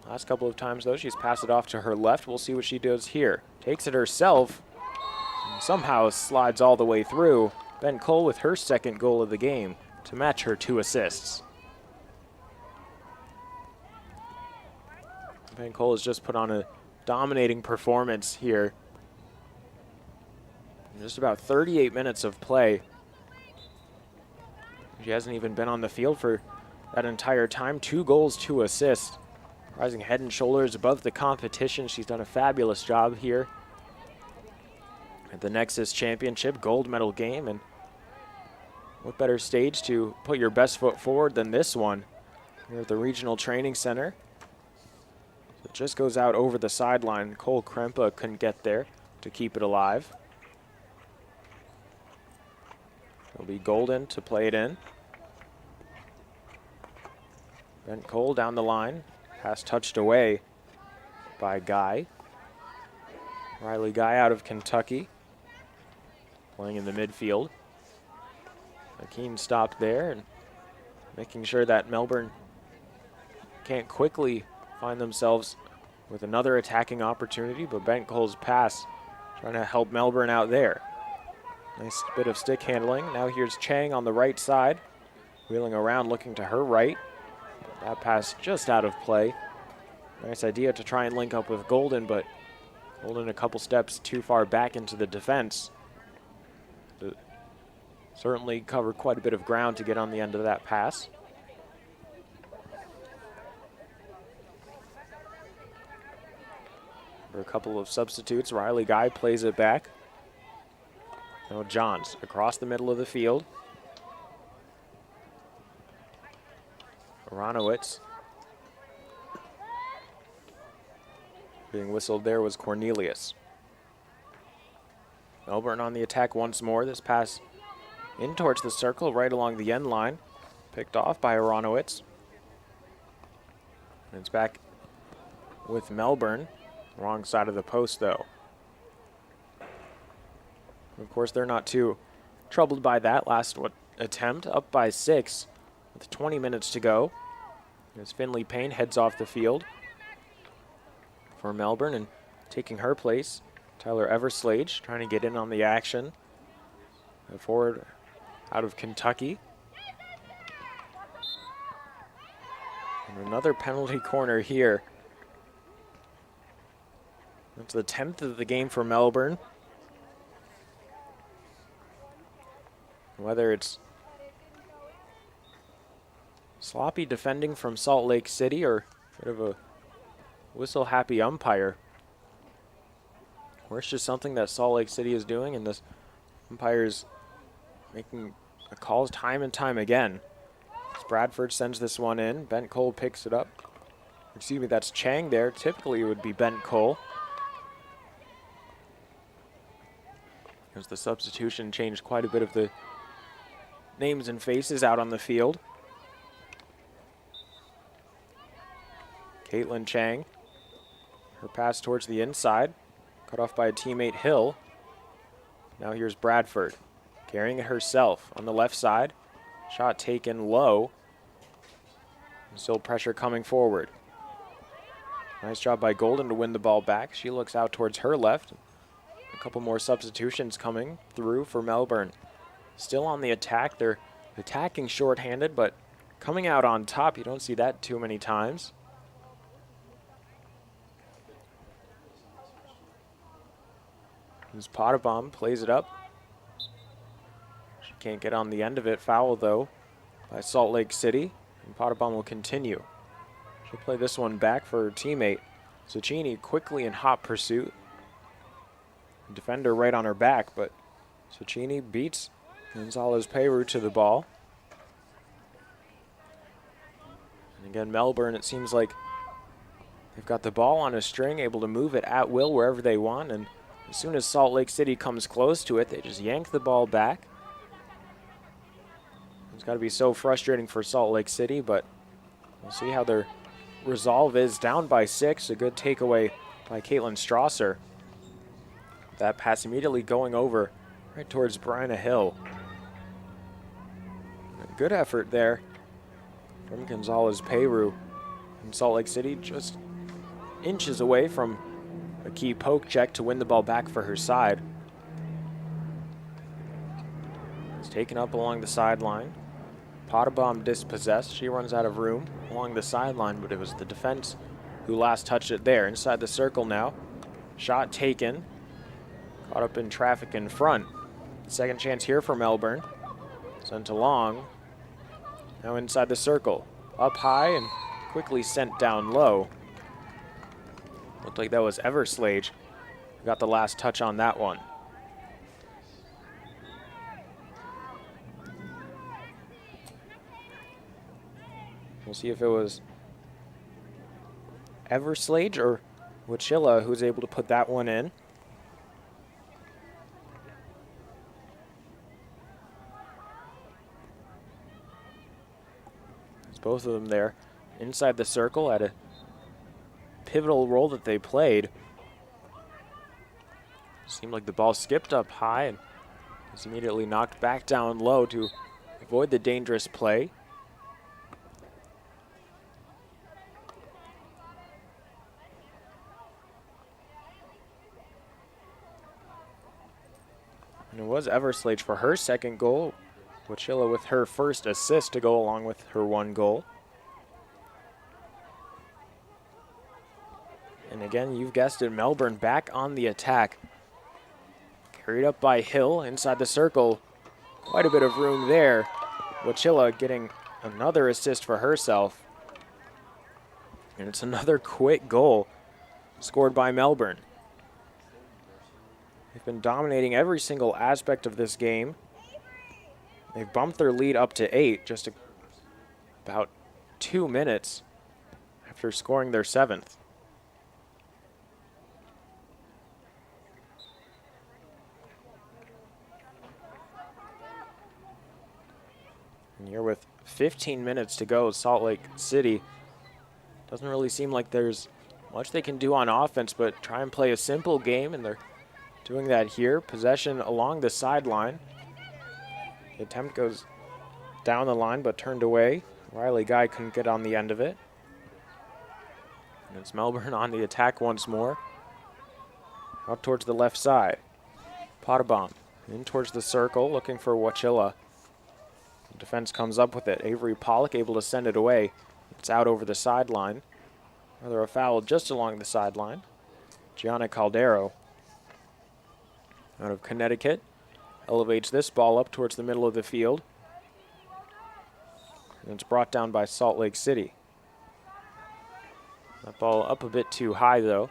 Last couple of times, though, she's passed it off to her left. We'll see what she does here. Takes it herself, and somehow slides all the way through. Ben Cole with her second goal of the game to match her 2 assists. Ben Cole has just put on a dominating performance here. In just about 38 minutes of play. She hasn't even been on the field for that entire time. 2 goals, 2 assists. Rising head and shoulders above the competition. She's done a fabulous job here at the Nexus Championship gold medal game. And what better stage to put your best foot forward than this one here at the Regional Training Center. It just goes out over the sideline. Cole Krempa couldn't get there to keep it alive. It'll be Golden to play it in. Bent Cole down the line. Pass touched away by Guy. Riley Guy out of Kentucky, playing in the midfield. A keen stop there, and making sure that Melbourne can't quickly find themselves with another attacking opportunity, but Bent Cole's pass trying to help Melbourne out there. Nice bit of stick handling. Now here's Chang on the right side, wheeling around looking to her right. That pass just out of play. Nice idea to try and link up with Golden, but Golden a couple steps too far back into the defense. Certainly covered quite a bit of ground to get on the end of that pass. For a couple of substitutes, Riley Guy plays it back. Now Johns across the middle of the field. Aronowitz. Being whistled there was Cornelius. Melbourne on the attack once more. This pass in towards the circle, right along the end line. Picked off by Aronowitz. And it's back with Melbourne. Wrong side of the post, though. Of course, they're not too troubled by that last attempt. Up by 6 with 20 minutes to go. As Finley Payne heads off the field for Melbourne, and taking her place, Tyler Everslage trying to get in on the action. A forward out of Kentucky. And another penalty corner here. That's the 10th of the game for Melbourne. Whether it's sloppy defending from Salt Lake City or a bit of a whistle-happy umpire, or it's just something that Salt Lake City is doing, and this umpire's making calls time and time again. As Bradford sends this one in, Bent Cole picks it up. Excuse me, that's Chang there. Typically it would be Bent Cole. As the substitution changed quite a bit of the names and faces out on the field. Caitlin Chang, her pass towards the inside, cut off by a teammate Hill. Now here's Bradford, carrying it herself on the left side. Shot taken low. And still pressure coming forward. Nice job by Golden to win the ball back. She looks out towards her left. A couple more substitutions coming through for Melbourne. still on the attack. They're attacking shorthanded, but coming out on top, you don't see that too many times. As Pottebaum plays it up. She can't get on the end of it. Foul, though, by Salt Lake City. And Pottebaum will continue. She'll play this one back for her teammate. Cecchini quickly in hot pursuit. Defender right on her back, but Cecchini beats Gonzalez Peru to the ball. And again, Melbourne, it seems like they've got the ball on a string, able to move it at will wherever they want, and as soon as Salt Lake City comes close to it, they just yank the ball back. It's got to be so frustrating for Salt Lake City, but we'll see how their resolve is. Down by 6, a good takeaway by Caitlin Strasser. That pass immediately going over right towards Bryna Hill. A good effort there from Gonzalez Peru. And Salt Lake City just inches away from a key poke check to win the ball back for her side. It's taken up along the sideline. Pottebaum dispossessed. She runs out of room along the sideline, but it was the defense who last touched it there. Inside the circle now. Shot taken. Caught up in traffic in front. Second chance here for Melbourne. Sent along. Now inside the circle. Up high and quickly sent down low. Looked like that was Everslage who got the last touch on that one. We'll see if it was Everslage or Wachilla who's able to put that one in. It's both of them there inside the circle at a pivotal role that they played. Seemed like the ball skipped up high and was immediately knocked back down low to avoid the dangerous play. And it was Everslage for her second goal. Wachilla with her first assist to go along with her one goal. And again, you've guessed it, Melbourne back on the attack. Carried up by Hill inside the circle. Quite a bit of room there. Wachilla getting another assist for herself. And it's another quick goal scored by Melbourne. They've been dominating every single aspect of this game. They've bumped their lead up to 8 just about 2 minutes after scoring their 7th. And here with 15 minutes to go, Salt Lake City doesn't really seem like there's much they can do on offense, but try and play a simple game, and they're doing that here. Possession along the sideline. The attempt goes down the line, but turned away. Riley Guy couldn't get on the end of it. And it's Melbourne on the attack once more. Out towards the left side. Pottebaum in towards the circle, looking for Wachilla. The defense comes up with it. Avery Pollock able to send it away. It's out over the sideline. Rather a foul just along the sideline. Gianna Caldero out of Connecticut elevates this ball up towards the middle of the field. And it's brought down by Salt Lake City. That ball up a bit too high, though.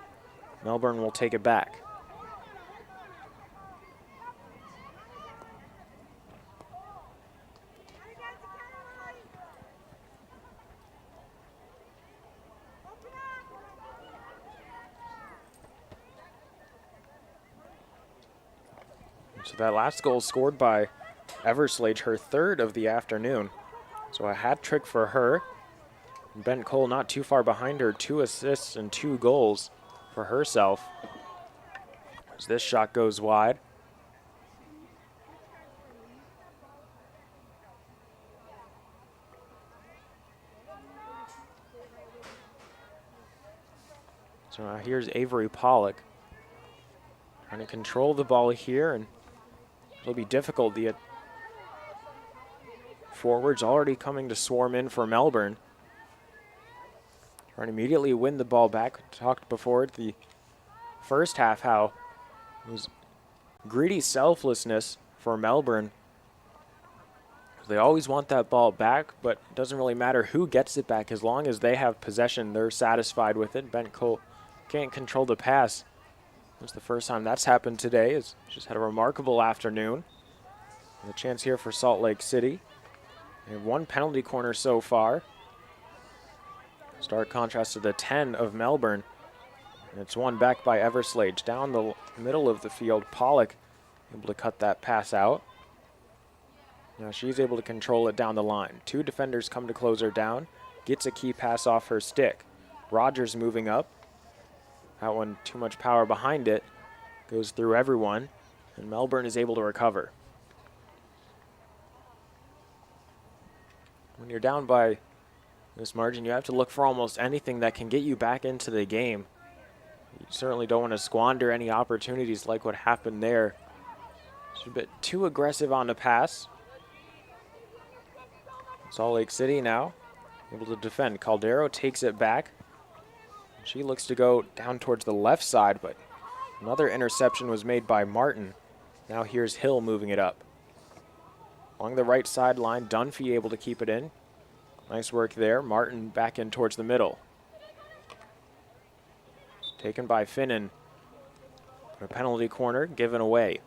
Melbourne will take it back. So that last goal scored by Everslage, her third of the afternoon. So a hat trick for her. Ben Cole not too far behind her, 2 assists and 2 goals for herself. As this shot goes wide. So now here's Avery Pollock trying to control the ball here, and it'll be difficult. The forwards already coming to swarm in for Melbourne. Trying to immediately win the ball back. We talked before at the first half how it was greedy selflessness for Melbourne. They always want that ball back, but it doesn't really matter who gets it back. As long as they have possession, they're satisfied with it. Bent Cole can't control the pass. It's the first time that's happened today. He's just had a remarkable afternoon. And a chance here for Salt Lake City. They have one penalty corner so far. Stark contrast to the 10 of Melbourne. And it's won back by Everslage. Down the middle of the field, Pollock able to cut that pass out. Now she's able to control it down the line. Two defenders come to close her down. Gets a key pass off her stick. Rogers moving up. That one too much power behind it. Goes through everyone. And Melbourne is able to recover. When you're down by this margin, you have to look for almost anything that can get you back into the game. You certainly don't want to squander any opportunities like what happened there. It's a bit too aggressive on the pass. Salt Lake City now able to defend. Caldero takes it back. She looks to go down towards the left side, but another interception was made by Martin. Now here's Hill moving it up. Along the right sideline, Dunphy able to keep it in. Nice work there. Martin back in towards the middle. Taken by Finnan. A penalty corner given away.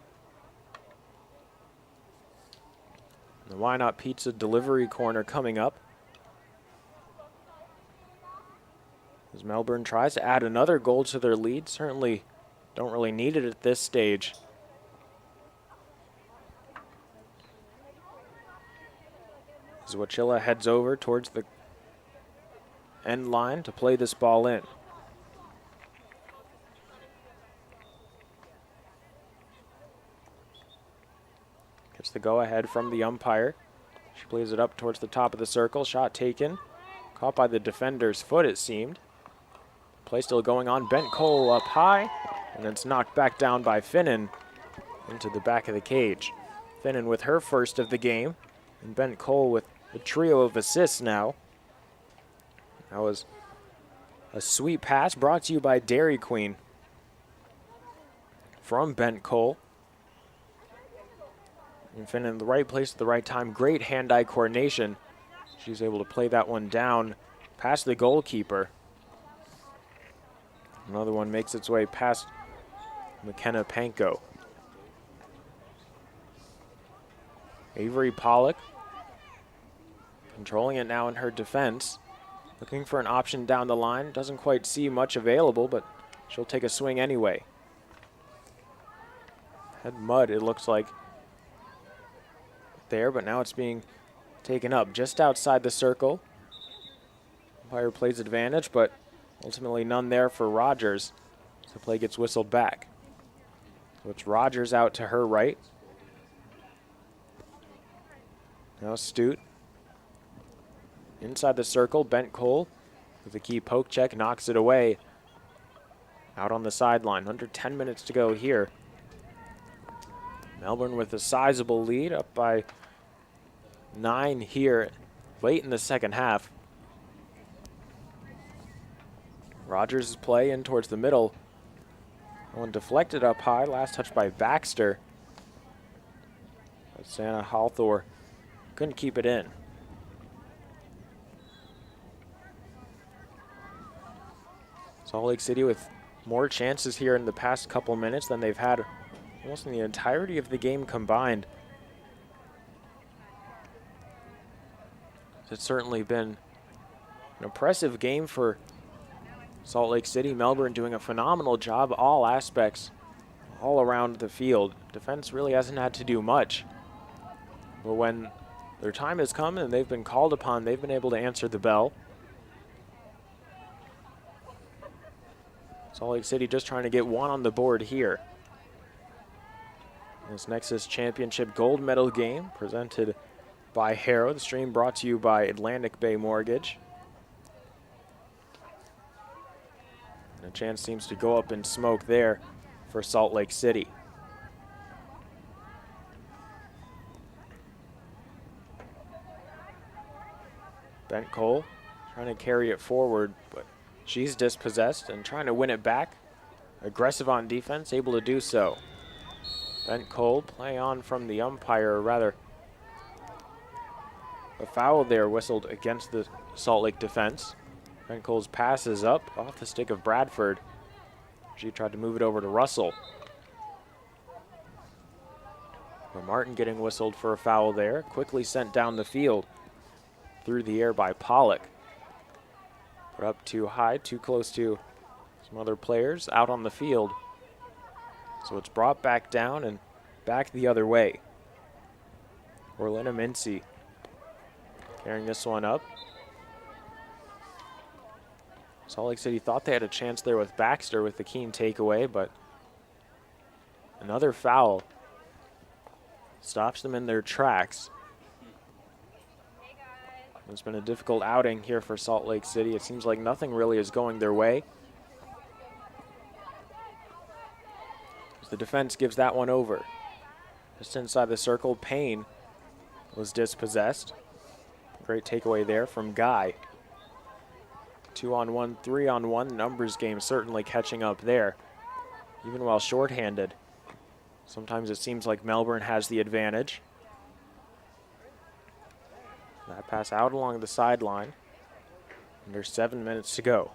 The Why Not Pizza delivery corner coming up. As Melbourne tries to add another goal to their lead. Certainly don't really need it at this stage. As Wachilla heads over towards the end line to play this ball in. Gets the go-ahead from the umpire. She plays it up towards the top of the circle. Shot taken. Caught by the defender's foot, it seemed. Play still going on. Bent Cole up high. And it's knocked back down by Finnan into the back of the cage. Finnan with her first of the game. And Bent Cole with a trio of assists now. That was a sweet pass brought to you by Dairy Queen from Bent Cole. And Finnan in the right place at the right time. Great hand-eye coordination. She's able to play that one down past the goalkeeper. Another one makes its way past McKenna Panko. Avery Pollock controlling it now in her defense. Looking for an option down the line. Doesn't quite see much available, but she'll take a swing anyway. Had mud, it looks like, there, but now it's being taken up just outside the circle. Umpire plays advantage, but ultimately none there for Rogers. So play gets whistled back. So it's Rogers out to her right. Now Stute. Inside the circle, Bent Cole with a key poke check, knocks it away. Out on the sideline, under 10 minutes to go here. Melbourne with a sizable lead, up by 9 here late in the second half. Rogers' play in towards the middle. One deflected up high, last touch by Baxter. But Santa Hawthorne couldn't keep it in. Salt Lake City with more chances here in the past couple minutes than they've had almost in the entirety of the game combined. It's certainly been an impressive game for Salt Lake City. Melbourne doing a phenomenal job, all aspects, all around the field. Defense really hasn't had to do much. But when their time has come and they've been called upon, they've been able to answer the bell. Salt Lake City just trying to get one on the board here. This Nexus Championship gold medal game presented by Harrow. The stream brought to you by Atlantic Bay Mortgage. And a chance seems to go up in smoke there for Salt Lake City. Bent Cole trying to carry it forward, but she's dispossessed and trying to win it back. Aggressive on defense, able to do so. Bent Cole play on from the umpire, or rather a foul there whistled against the Salt Lake defense. Bent Cole's pass is up off the stick of Bradford. She tried to move it over to Russell. But Martin getting whistled for a foul there. Quickly sent down the field through the air by Pollock. Put up too high, too close to some other players out on the field. So it's brought back down and back the other way. Orlena Mincy carrying this one up. Salt Lake City thought they had a chance there with Baxter with the keen takeaway, but another foul stops them in their tracks. It's been a difficult outing here for Salt Lake City. It seems like nothing really is going their way. The defense gives that one over. Just inside the circle, Payne was dispossessed. Great takeaway there from Guy. 2-on-1, 3-on-1 numbers game certainly catching up there, even while shorthanded. Sometimes it seems like Melbourne has the advantage. That pass out along the sideline. Under 7 minutes to go.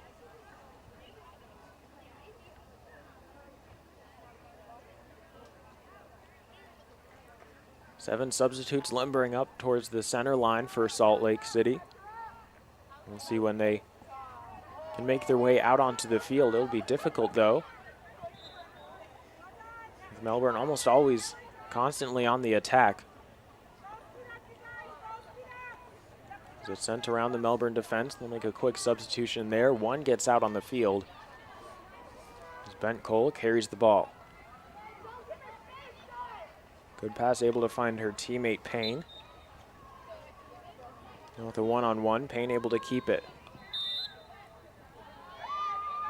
Seven substitutes lumbering up towards the center line for Salt Lake City. We'll see when they can make their way out onto the field. It'll be difficult though. Melbourne almost always constantly on the attack. As it's sent around the Melbourne defense, they'll make a quick substitution there. One gets out on the field. As Bent Cole carries the ball. Good pass, able to find her teammate Payne. Now with a one-on-one, Payne able to keep it.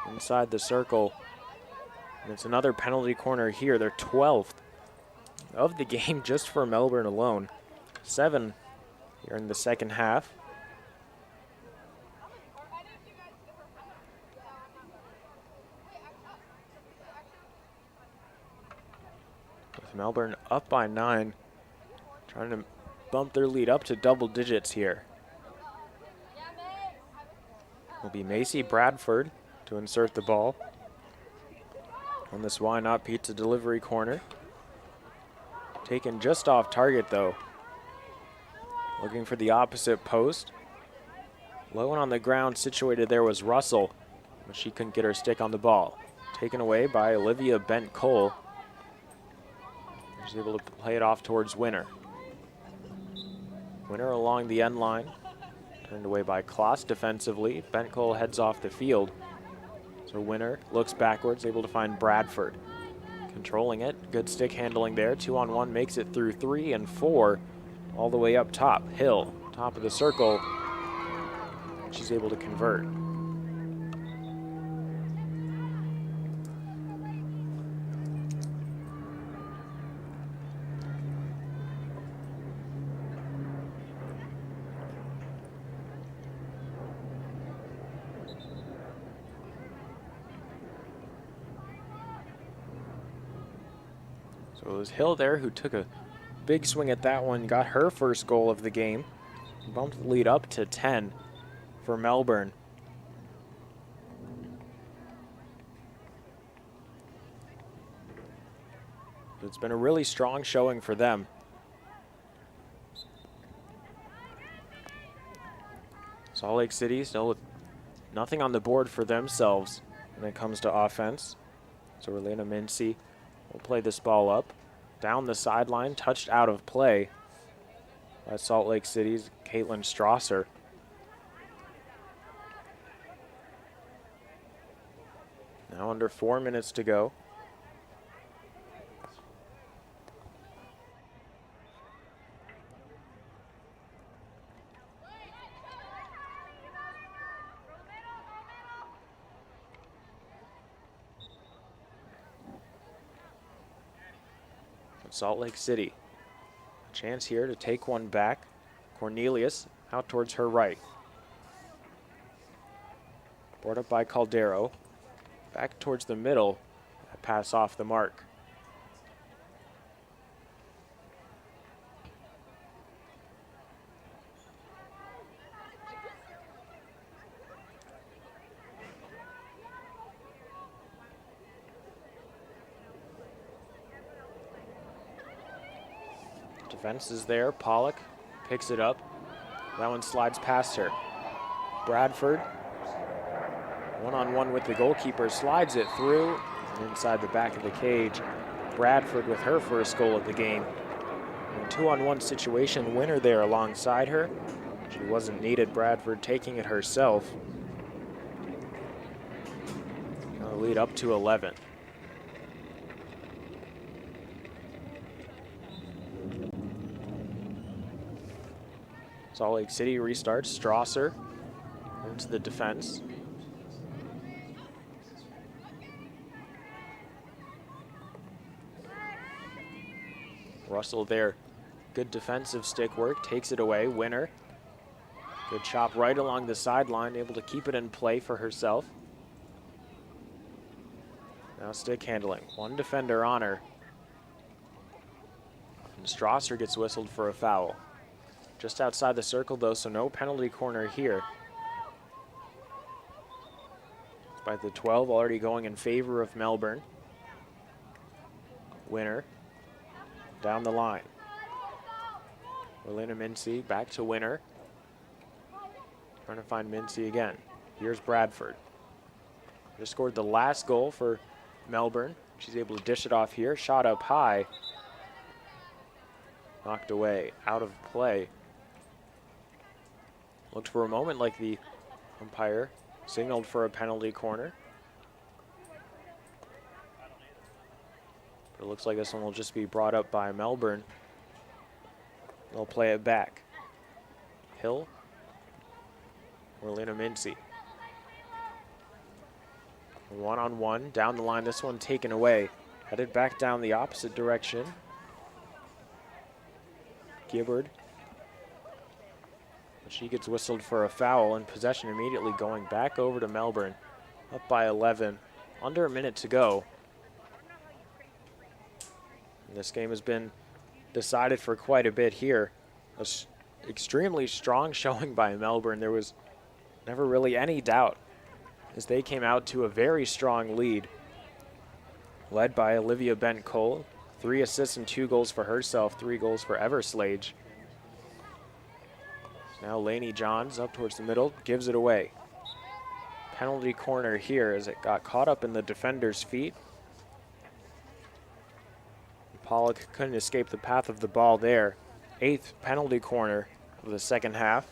Inside the circle. And it's another penalty corner here. They're 12th of the game just for Melbourne alone. 7 here in the second half. With Melbourne up by 9, trying to bump their lead up to double digits here. Will be Macy Bradford to insert the ball on this Why Not Pizza delivery corner. Taken just off target though. Looking for the opposite post. Low and on the ground situated there was Russell, but she couldn't get her stick on the ball. Taken away by Olivia Bent Cole. She's able to play it off towards Winner. Winner along the end line. Turned away by Kloss defensively. Bent Cole heads off the field. So Winner looks backwards, able to find Bradford. Controlling it, good stick handling there. 2-on-1 makes it through 3 and 4, all the way up top. Hill, top of the circle. She's able to convert. So it was Hill there who took a big swing at that one, got her first goal of the game. Bumped the lead up to 10 for Melbourne. It's been a really strong showing for them. Salt Lake City still with nothing on the board for themselves when it comes to offense. So Orlena Mincy will play this ball up. Down the sideline, touched out of play by Salt Lake City's Caitlin Strasser. Now under 4 minutes to go. Salt Lake City, a chance here to take one back. Cornelius out towards her right. Brought up by Caldero. Back towards the middle. That pass off the mark. Defense is there. Pollock picks it up. That one slides past her. Bradford, one-on-one with the goalkeeper, slides it through and inside the back of the cage. Bradford with her first goal of the game. In a 2-on-1 situation, Winner there alongside her. She wasn't needed. Bradford taking it herself. Gonna lead up to 11. Salt Lake City restarts. Strasser into the defense. Russell there. Good defensive stick work. Takes it away. Winner. Good chop right along the sideline. Able to keep it in play for herself. Now stick handling. One defender on her. And Strasser gets whistled for a foul. Just outside the circle though, so no penalty corner here. Despite the 12 already going in favor of Melbourne. Winner down the line. Orlina Mincy back to Winner. Trying to find Mincy again. Here's Bradford. Just scored the last goal for Melbourne. She's able to dish it off here. Shot up high. Knocked away, out of play. Looked for a moment like the umpire signaled for a penalty corner. But it looks like this one will just be brought up by Melbourne. They'll play it back. Hill. Orlina Mincy. One-on-one, down the line, this one taken away. Headed back down the opposite direction. Gibbard. She gets whistled for a foul, and possession immediately going back over to Melbourne. Up by 11, under a minute to go. And this game has been decided for quite a bit here. An extremely strong showing by Melbourne. There was never really any doubt as they came out to a very strong lead. Led by Olivia Bent-Cole. 3 assists and 2 goals for herself, 3 goals for Everslage. Now Lainey Johns up towards the middle, gives it away. Penalty corner here as it got caught up in the defender's feet. Pollock couldn't escape the path of the ball there. 8th penalty corner of the second half.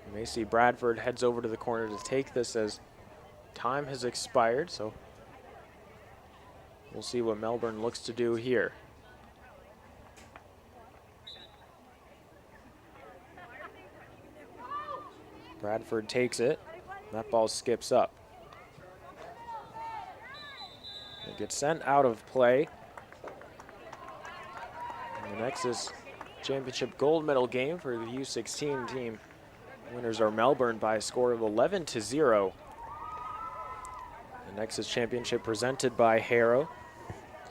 You may see Bradford heads over to the corner to take this as time has expired, so we'll see what Melbourne looks to do here. Bradford takes it. That ball skips up. It gets sent out of play. And the Nexus Championship gold medal game for the U-16 team. Winners are Melbourne by a score of 11-0. The Nexus Championship presented by Harrow.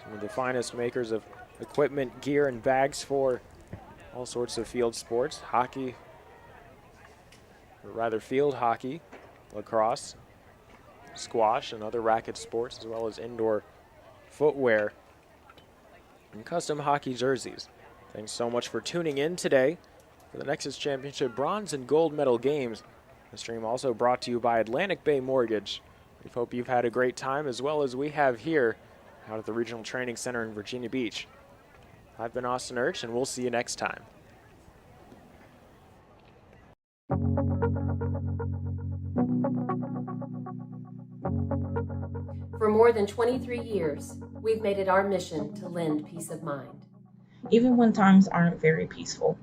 Some of the finest makers of equipment, gear, and bags for all sorts of field sports. Hockey, or rather field hockey, lacrosse, squash, and other racket sports, as well as indoor footwear and custom hockey jerseys. Thanks so much for tuning in today for the Nexus Championship bronze and gold medal games. The stream also brought to you by Atlantic Bay Mortgage. We hope you've had a great time, as well as we have here out at the Regional Training Center in Virginia Beach. I've been Austin Urch, and we'll see you next time. For more than 23 years, we've made it our mission to lend peace of mind. Even when times aren't very peaceful.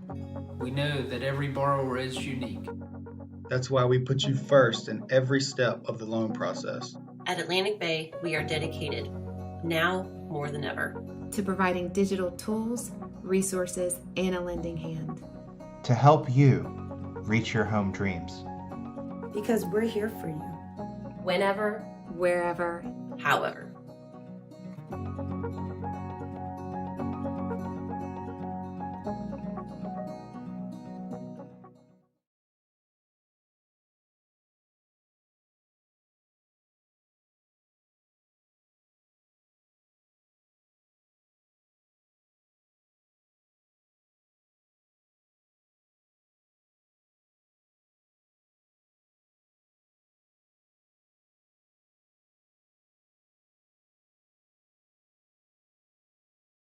We know that every borrower is unique. That's why we put you first in every step of the loan process. At Atlantic Bay, we are dedicated, now more than ever. to providing digital tools, resources, and a lending hand. To help you reach your home dreams. Because we're here for you. Whenever, wherever, However.